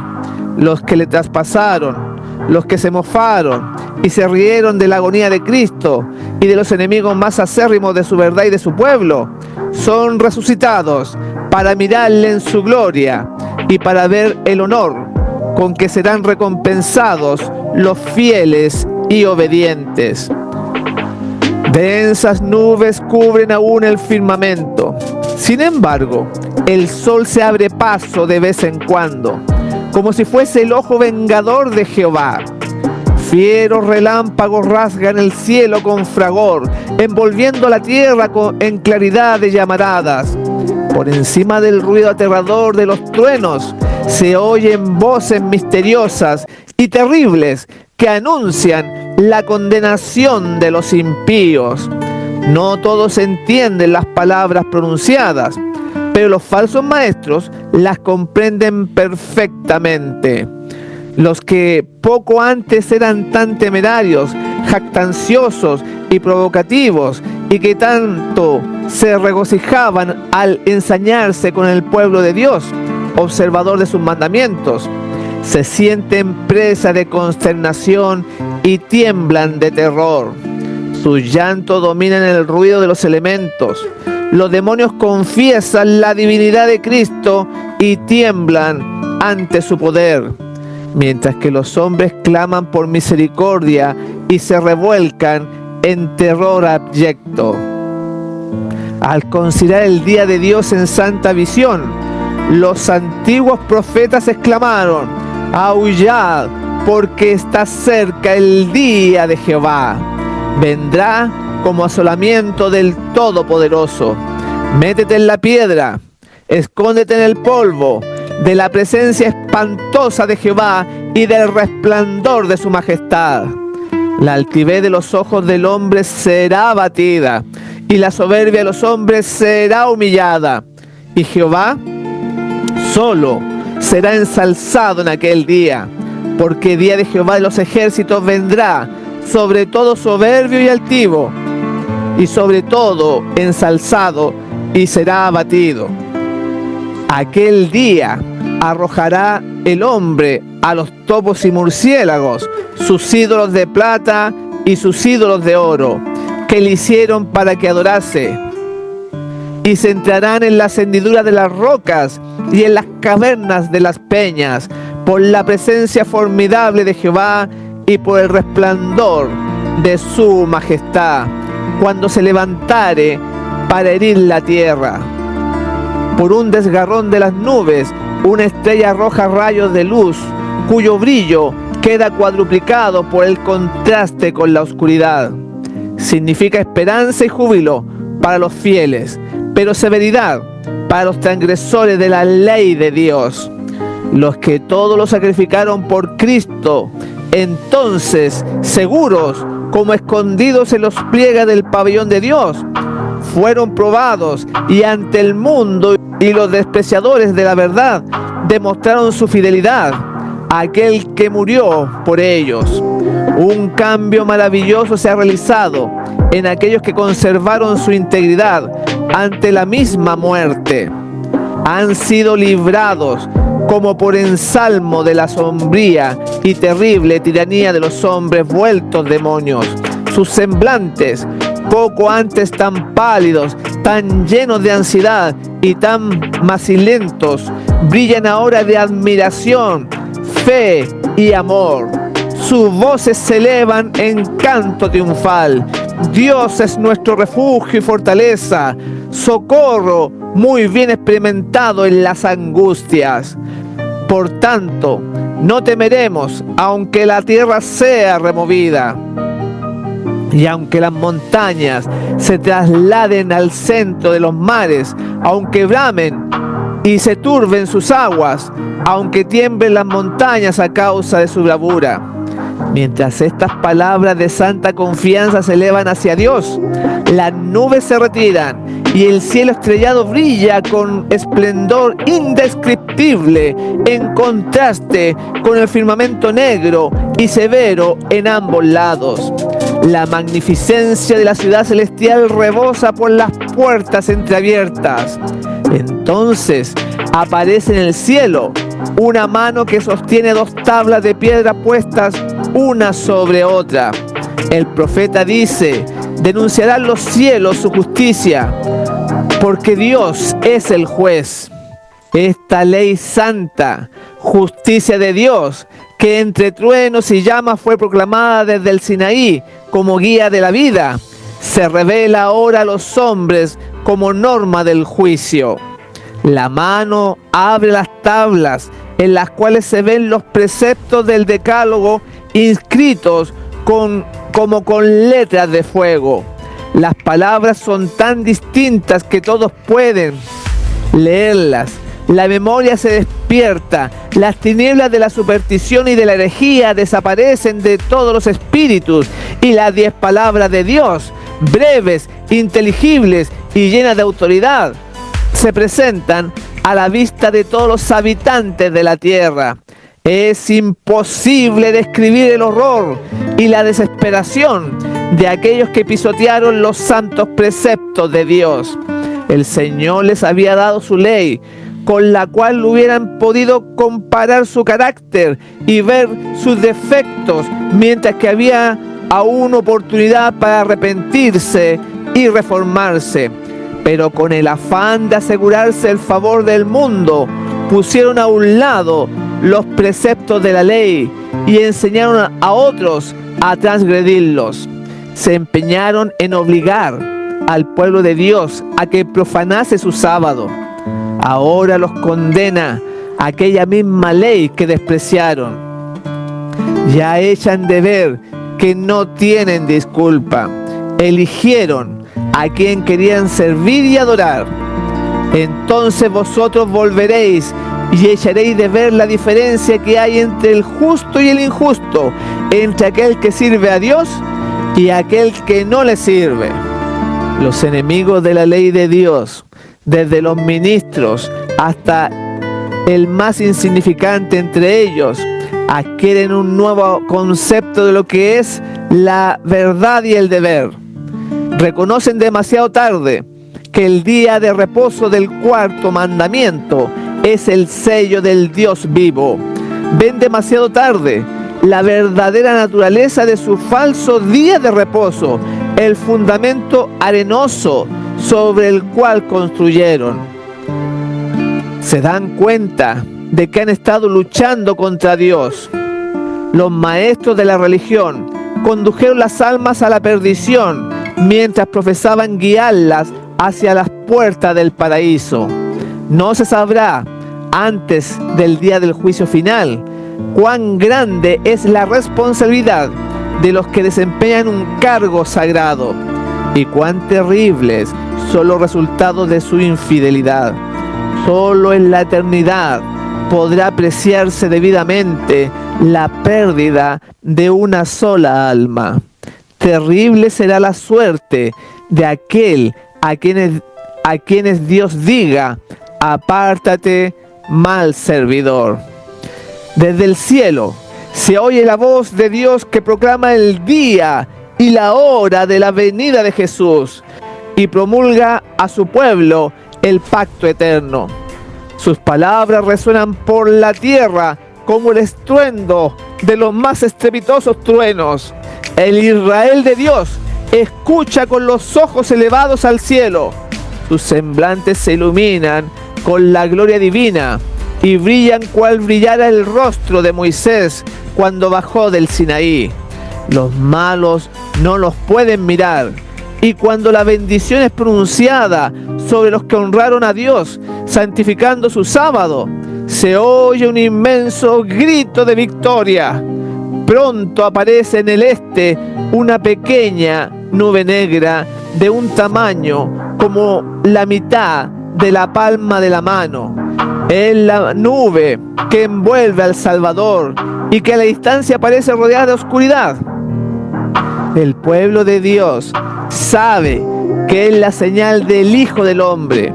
los que le traspasaron, los que se mofaron y se rieron de la agonía de Cristo y de los enemigos más acérrimos de su verdad y de su pueblo, son resucitados para mirarle en su gloria y para ver el honor con que serán recompensados los fieles y obedientes. Densas nubes cubren aún el firmamento. Sin embargo, el sol se abre paso de vez en cuando, como si fuese el ojo vengador de Jehová. Fieros relámpagos rasgan el cielo con fragor, envolviendo la tierra en claridad de llamaradas. Por encima del ruido aterrador de los truenos, se oyen voces misteriosas y terribles que anuncian la condenación de los impíos. No todos entienden las palabras pronunciadas, pero los falsos maestros las comprenden perfectamente. Los que poco antes eran tan temerarios, jactanciosos y provocativos, y que tanto se regocijaban al ensañarse con el pueblo de Dios, observador de sus mandamientos, se sienten presa de consternación y tiemblan de terror. Su llanto domina el ruido de los elementos. Los demonios confiesan la divinidad de Cristo y tiemblan ante su poder, mientras que los hombres claman por misericordia y se revuelcan en terror abyecto. Al considerar el día de Dios en santa visión, los antiguos profetas exclamaron: aullad, porque está cerca el día de Jehová. Vendrá como asolamiento del Todopoderoso. Métete en la piedra, escóndete en el polvo, de la presencia espantosa de Jehová y del resplandor de su majestad. La altivez de los ojos del hombre será abatida, y la soberbia de los hombres será humillada. Y Jehová solo será ensalzado en aquel día, porque día de Jehová de los ejércitos vendrá sobre todo soberbio y altivo, y sobre todo ensalzado, y será abatido. Aquel día arrojará el hombre a los topos y murciélagos, sus ídolos de plata y sus ídolos de oro, que le hicieron para que adorase. y se entrarán en las hendiduras de las rocas y en las cavernas de las peñas, por la presencia formidable de Jehová y por el resplandor de su majestad, cuando se levantare para herir la tierra. Por un desgarrón de las nubes, una estrella arroja rayos de luz, cuyo brillo queda cuadruplicado por el contraste con la oscuridad. Significa esperanza y júbilo para los fieles, pero severidad para los transgresores de la ley de Dios. Los que todos lo sacrificaron por Cristo, entonces, seguros como escondidos en los pliegues del pabellón de Dios, fueron probados y ante el mundo y los despreciadores de la verdad demostraron su fidelidad a aquel que murió por ellos. Un cambio maravilloso se ha realizado en aquellos que conservaron su integridad ante la misma muerte. Han sido librados como por ensalmo de la sombría y terrible tiranía de los hombres vueltos demonios. Sus semblantes, poco antes tan pálidos, tan llenos de ansiedad y tan macilentos, brillan ahora de admiración, fe y amor. Sus voces se elevan en canto triunfal. Dios es nuestro refugio y fortaleza, socorro muy bien experimentado en las angustias. Por tanto, no temeremos, aunque la tierra sea removida, y aunque las montañas se trasladen al centro de los mares, aunque bramen y se turben sus aguas, aunque tiemblen las montañas a causa de su bravura. Mientras estas palabras de santa confianza se elevan hacia Dios, las nubes se retiran y el cielo estrellado brilla con esplendor indescriptible en contraste con el firmamento negro y severo en ambos lados. La magnificencia de la ciudad celestial rebosa por las puertas entreabiertas. Entonces aparece en el cielo una mano que sostiene dos tablas de piedra puestas una sobre otra. El profeta dice: denunciarán los cielos su justicia, porque Dios es el juez. Esta ley santa, justicia de Dios, que entre truenos y llamas fue proclamada desde el Sinaí como guía de la vida, se revela ahora a los hombres como norma del juicio. La mano abre las tablas en las cuales se ven los preceptos del decálogo inscritos como con letras de fuego. Las palabras son tan distintas que todos pueden leerlas. La memoria se despierta, las tinieblas de la superstición y de la herejía desaparecen de todos los espíritus, y las 10 palabras de Dios, breves, inteligibles y llenas de autoridad, se presentan a la vista de todos los habitantes de la tierra. Es imposible describir el horror y la desesperación de aquellos que pisotearon los santos preceptos de Dios. El Señor les había dado su ley, con la cual hubieran podido comparar su carácter y ver sus defectos, mientras que había aún oportunidad para arrepentirse y reformarse. Pero con el afán de asegurarse el favor del mundo, pusieron a un lado los preceptos de la ley y enseñaron a otros a transgredirlos. Se empeñaron en obligar al pueblo de Dios a que profanase su sábado. Ahora los condena aquella misma ley que despreciaron. Ya echan de ver que no tienen disculpa. Eligieron a quien querían servir y adorar. Entonces vosotros volveréis y echaréis de ver la diferencia que hay entre el justo y el injusto, entre aquel que sirve a Dios y aquel que no le sirve. Los enemigos de la ley de Dios, desde los ministros hasta el más insignificante entre ellos, adquieren un nuevo concepto de lo que es la verdad y el deber. Reconocen demasiado tarde que el día de reposo del cuarto mandamiento es el sello del Dios vivo. Ven demasiado tarde la verdadera naturaleza de su falso día de reposo, el fundamento arenoso sobre el cual construyeron. Se dan cuenta de que han estado luchando contra Dios. Los maestros de la religión condujeron las almas a la perdición mientras profesaban guiarlas hacia las puertas del paraíso. No se sabrá antes del día del juicio final cuán grande es la responsabilidad de los que desempeñan un cargo sagrado y cuán terribles son los resultados de su infidelidad. Solo en la eternidad podrá apreciarse debidamente la pérdida de una sola alma. Terrible será la suerte de aquel a quienes Dios diga: apártate, mal servidor. Desde el cielo se oye la voz de Dios que proclama el día y la hora de la venida de Jesús y promulga a su pueblo el pacto eterno. Sus palabras resuenan por la tierra como el estruendo de los más estrepitosos truenos. El Israel de Dios escucha con los ojos elevados al cielo. Sus semblantes se iluminan con la gloria divina y brillan cual brillara el rostro de Moisés cuando bajó del Sinaí. Los malos no los pueden mirar, y cuando la bendición es pronunciada sobre los que honraron a Dios, santificando su sábado, se oye un inmenso grito de victoria. Pronto aparece en el este una pequeña nube negra de un tamaño como la mitad de la palma de la mano. Es la nube que envuelve al Salvador y que a la distancia parece rodeada de oscuridad. El pueblo de Dios sabe que es la señal del Hijo del Hombre.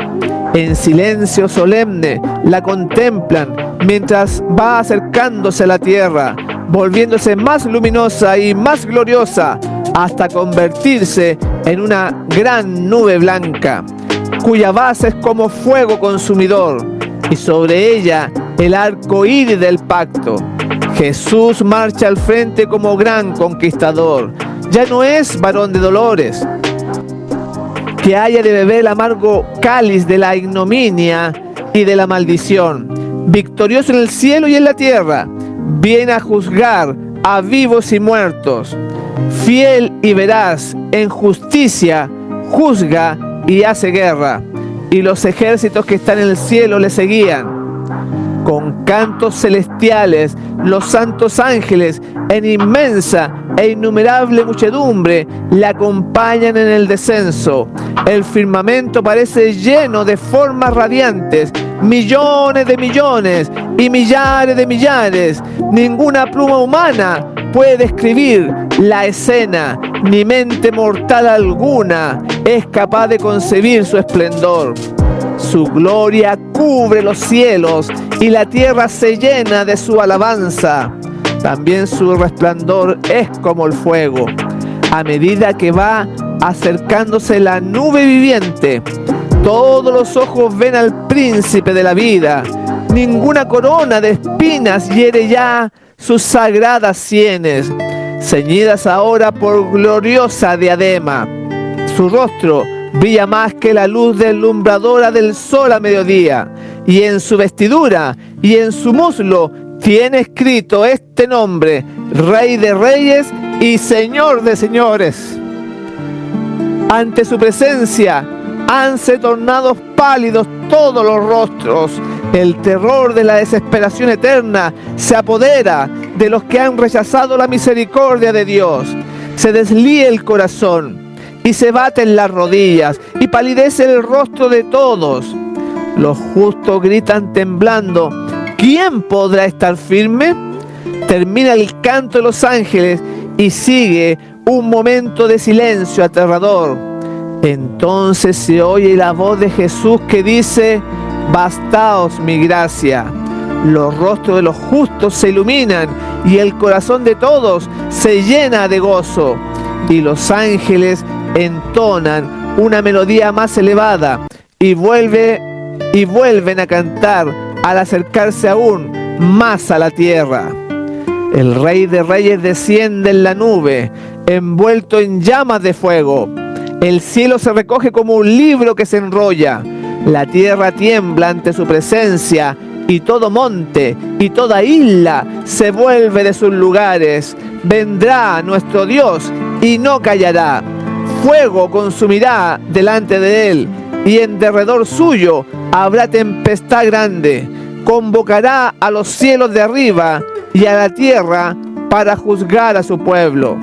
En silencio solemne la contemplan mientras va acercándose a la tierra, volviéndose más luminosa y más gloriosa hasta convertirse en una gran nube blanca, cuya base es como fuego consumidor, y sobre ella el arco iris del pacto. Jesús marcha al frente como gran conquistador. Ya no es varón de dolores, que haya de beber el amargo cáliz de la ignominia y de la maldición. Victorioso en el cielo y en la tierra, viene a juzgar a vivos y muertos. Fiel y veraz en justicia, juzga y hace guerra, y los ejércitos que están en el cielo le seguían. Con cantos celestiales, los santos ángeles en inmensa e innumerable muchedumbre le acompañan en el descenso. El firmamento parece lleno de formas radiantes, millones de millones y millares de millares. Ninguna pluma humana puede describir la escena, ni mente mortal alguna es capaz de concebir su esplendor. Su gloria cubre los cielos y la tierra se llena de su alabanza. También su resplandor es como el fuego. A medida que va acercándose la nube viviente, todos los ojos ven al príncipe de la vida. Ninguna corona de espinas hiere ya sus sagradas sienes, ceñidas ahora por gloriosa diadema. Su rostro brilla más que la luz deslumbradora del sol a mediodía, y en su vestidura y en su muslo tiene escrito este nombre: Rey de Reyes y Señor de Señores. Ante su presencia hanse tornado pálidos todos los rostros. El terror de la desesperación eterna se apodera de los que han rechazado la misericordia de Dios. Se deslía el corazón y se baten las rodillas y palidece el rostro de todos. Los justos gritan temblando: ¿quién podrá estar firme? Termina el canto de los ángeles y sigue un momento de silencio aterrador. Entonces se oye la voz de Jesús que dice: bastaos mi gracia. Los rostros de los justos se iluminan y el corazón de todos se llena de gozo. Y los ángeles entonan una melodía más elevada y vuelven a cantar al acercarse aún más a la tierra. El Rey de Reyes desciende en la nube, envuelto en llamas de fuego. El cielo se recoge como un libro que se enrolla. La tierra tiembla ante su presencia, y todo monte y toda isla se vuelve de sus lugares. Vendrá nuestro Dios y no callará. Fuego consumirá delante de él, y en derredor suyo habrá tempestad grande. Convocará a los cielos de arriba y a la tierra para juzgar a su pueblo.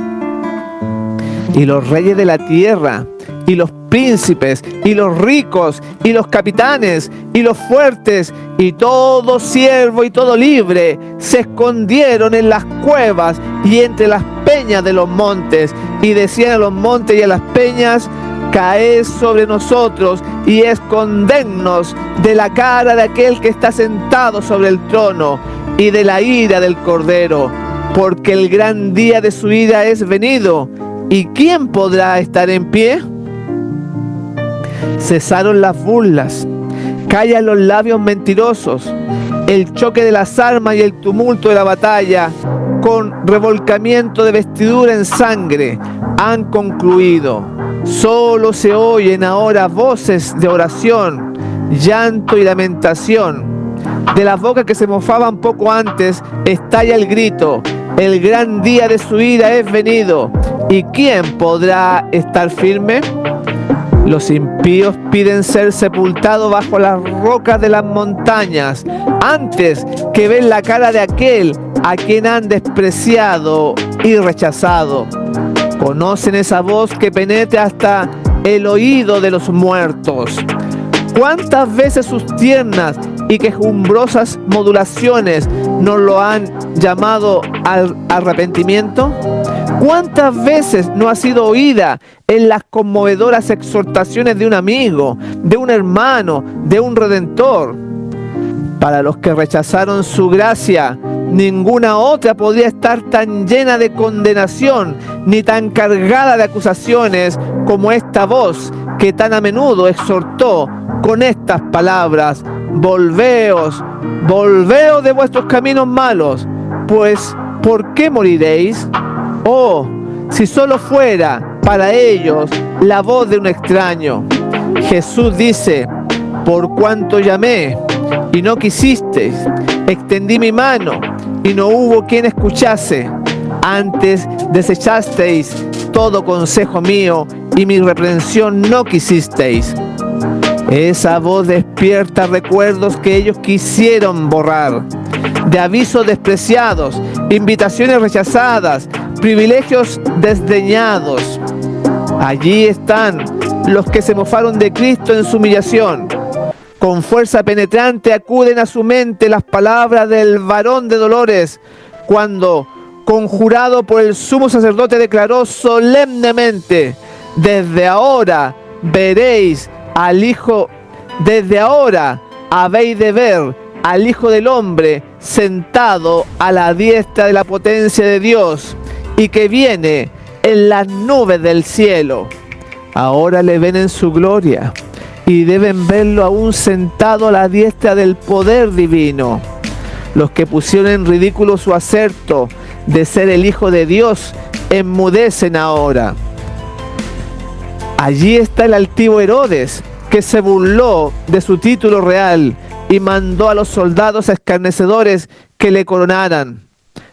Y los reyes de la tierra, y los príncipes, y los ricos, y los capitanes, y los fuertes, y todo siervo y todo libre, se escondieron en las cuevas y entre las peñas de los montes, y decían a los montes y a las peñas: caed sobre nosotros y escondednos de la cara de aquel que está sentado sobre el trono y de la ira del Cordero, porque el gran día de su ira es venido. ¿Y quién podrá estar en pie? Cesaron las burlas, callan los labios mentirosos, el choque de las armas y el tumulto de la batalla, con revolcamiento de vestidura en sangre, han concluido. Solo se oyen ahora voces de oración, llanto y lamentación. De las bocas que se mofaban poco antes, estalla el grito: el gran día de su ira es venido. ¿Y quién podrá estar firme? Los impíos piden ser sepultados bajo las rocas de las montañas, antes que ver la cara de aquel a quien han despreciado y rechazado. Conocen esa voz que penetra hasta el oído de los muertos. ¿Cuántas veces sus tiernas y quejumbrosas modulaciones nos lo han llamado al arrepentimiento? ¿Cuántas veces no ha sido oída en las conmovedoras exhortaciones de un amigo, de un hermano, de un redentor? Para los que rechazaron su gracia, ninguna otra podría estar tan llena de condenación ni tan cargada de acusaciones como esta voz que tan a menudo exhortó con estas palabras: volveos, volveos de vuestros caminos malos, pues ¿por qué moriréis? Oh, si solo fuera para ellos la voz de un extraño. Jesús dice: por cuanto llamé y no quisisteis, extendí mi mano y no hubo quien escuchase. Antes desechasteis todo consejo mío y mi reprensión no quisisteis. Esa voz despierta recuerdos que ellos quisieron borrar, de avisos despreciados, invitaciones rechazadas, privilegios desdeñados. Allí están los que se mofaron de Cristo en su humillación. Con fuerza penetrante acuden a su mente las palabras del varón de dolores, cuando, conjurado por el sumo sacerdote, declaró solemnemente: desde ahora veréis al Hijo, desde ahora habéis de ver al Hijo del Hombre sentado a la diestra de la potencia de Dios, y que viene en las nubes del cielo. Ahora le ven en su gloria, y deben verlo aún sentado a la diestra del poder divino. Los que pusieron en ridículo su acerto de ser el Hijo de Dios enmudecen ahora. Allí está el altivo Herodes, que se burló de su título real y mandó a los soldados escarnecedores que le coronaran.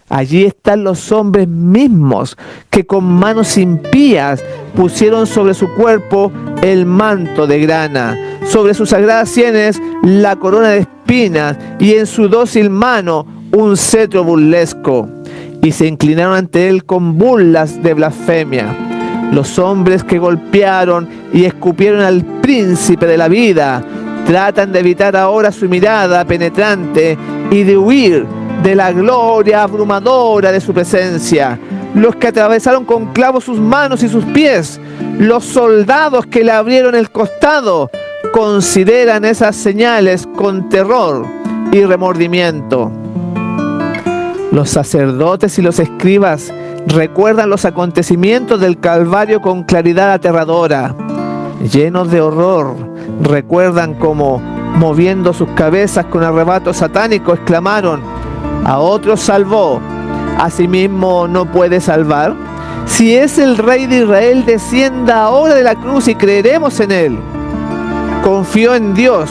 Allí están los hombres mismos que con manos impías pusieron sobre su cuerpo el manto de grana, sobre sus sagradas sienes la corona de espinas y en su dócil mano un cetro burlesco, y se inclinaron ante él con burlas de blasfemia. Los hombres que golpearon y escupieron al príncipe de la vida tratan de evitar ahora su mirada penetrante y de huir de la gloria abrumadora de su presencia. Los que atravesaron con clavos sus manos y sus pies, los soldados que le abrieron el costado, consideran esas señales con terror y remordimiento. Los sacerdotes y los escribas recuerdan los acontecimientos del Calvario con claridad aterradora. Llenos de horror, recuerdan cómo, moviendo sus cabezas con arrebato satánico, exclamaron: a otros salvó, ¿a sí mismo no puede salvar? Si es el Rey de Israel, descienda ahora de la cruz y creeremos en Él. Confió en Dios,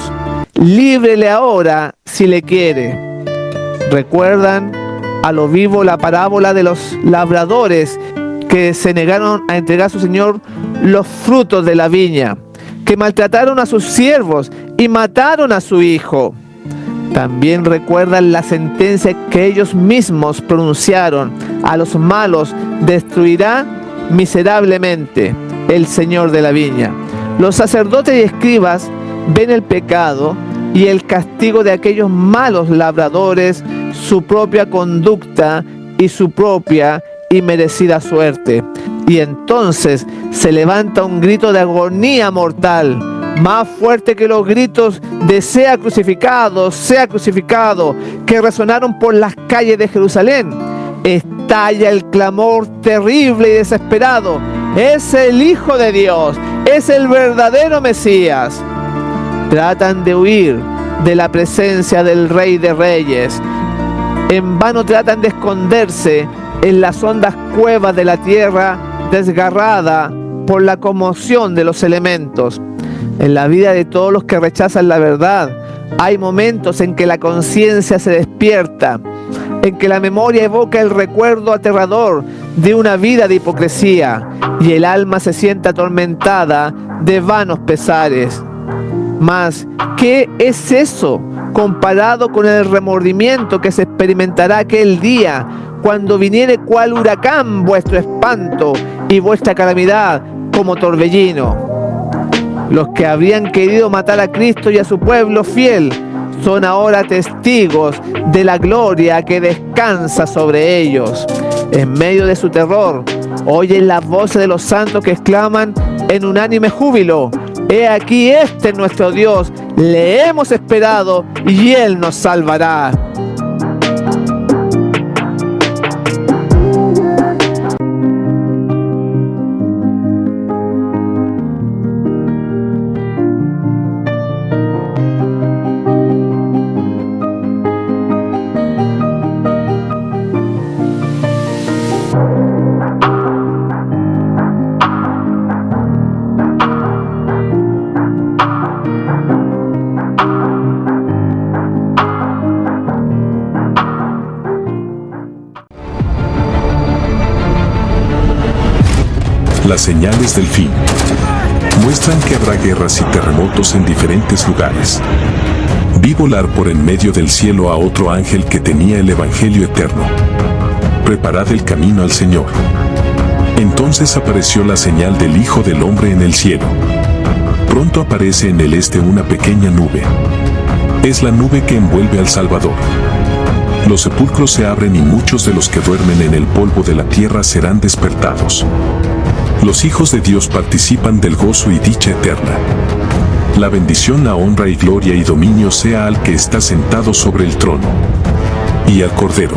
líbrele ahora si le quiere. ¿Recuerdan a lo vivo la parábola de los labradores que se negaron a entregar a su Señor los frutos de la viña, que maltrataron a sus siervos y mataron a su hijo? También recuerdan la sentencia que ellos mismos pronunciaron: a los malos destruirá miserablemente el Señor de la viña. Los sacerdotes y escribas ven el pecado y el castigo de aquellos malos labradores, su propia conducta y su propia y merecida suerte. Y entonces se levanta un grito de agonía mortal, más fuerte que los gritos de sea crucificado, que resonaron por las calles de Jerusalén. Estalla el clamor terrible y desesperado: es el Hijo de Dios, es el verdadero Mesías. Tratan de huir de la presencia del Rey de Reyes. En vano tratan de esconderse en las hondas cuevas de la tierra desgarrada por la conmoción de los elementos. En la vida de todos los que rechazan la verdad, hay momentos en que la conciencia se despierta, en que la memoria evoca el recuerdo aterrador de una vida de hipocresía y el alma se siente atormentada de vanos pesares. Mas, ¿qué es eso comparado con el remordimiento que se experimentará aquel día cuando viniere cual huracán vuestro espanto y vuestra calamidad como torbellino? Los que habrían querido matar a Cristo y a su pueblo fiel son ahora testigos de la gloria que descansa sobre ellos. En medio de su terror, oyen las voces de los santos que exclaman en unánime júbilo: he aquí, este es nuestro Dios, le hemos esperado y Él nos salvará. Las señales del fin muestran que habrá guerras y terremotos en diferentes lugares. Vi volar por en medio del cielo a otro ángel que tenía el Evangelio eterno. Preparad el camino al Señor. Entonces apareció la señal del Hijo del Hombre en el cielo. Pronto aparece en el este una pequeña nube. Es la nube que envuelve al Salvador. Los sepulcros se abren y muchos de los que duermen en el polvo de la tierra serán despertados. Los hijos de Dios participan del gozo y dicha eterna. La bendición, la honra y gloria y dominio sea al que está sentado sobre el trono y al Cordero.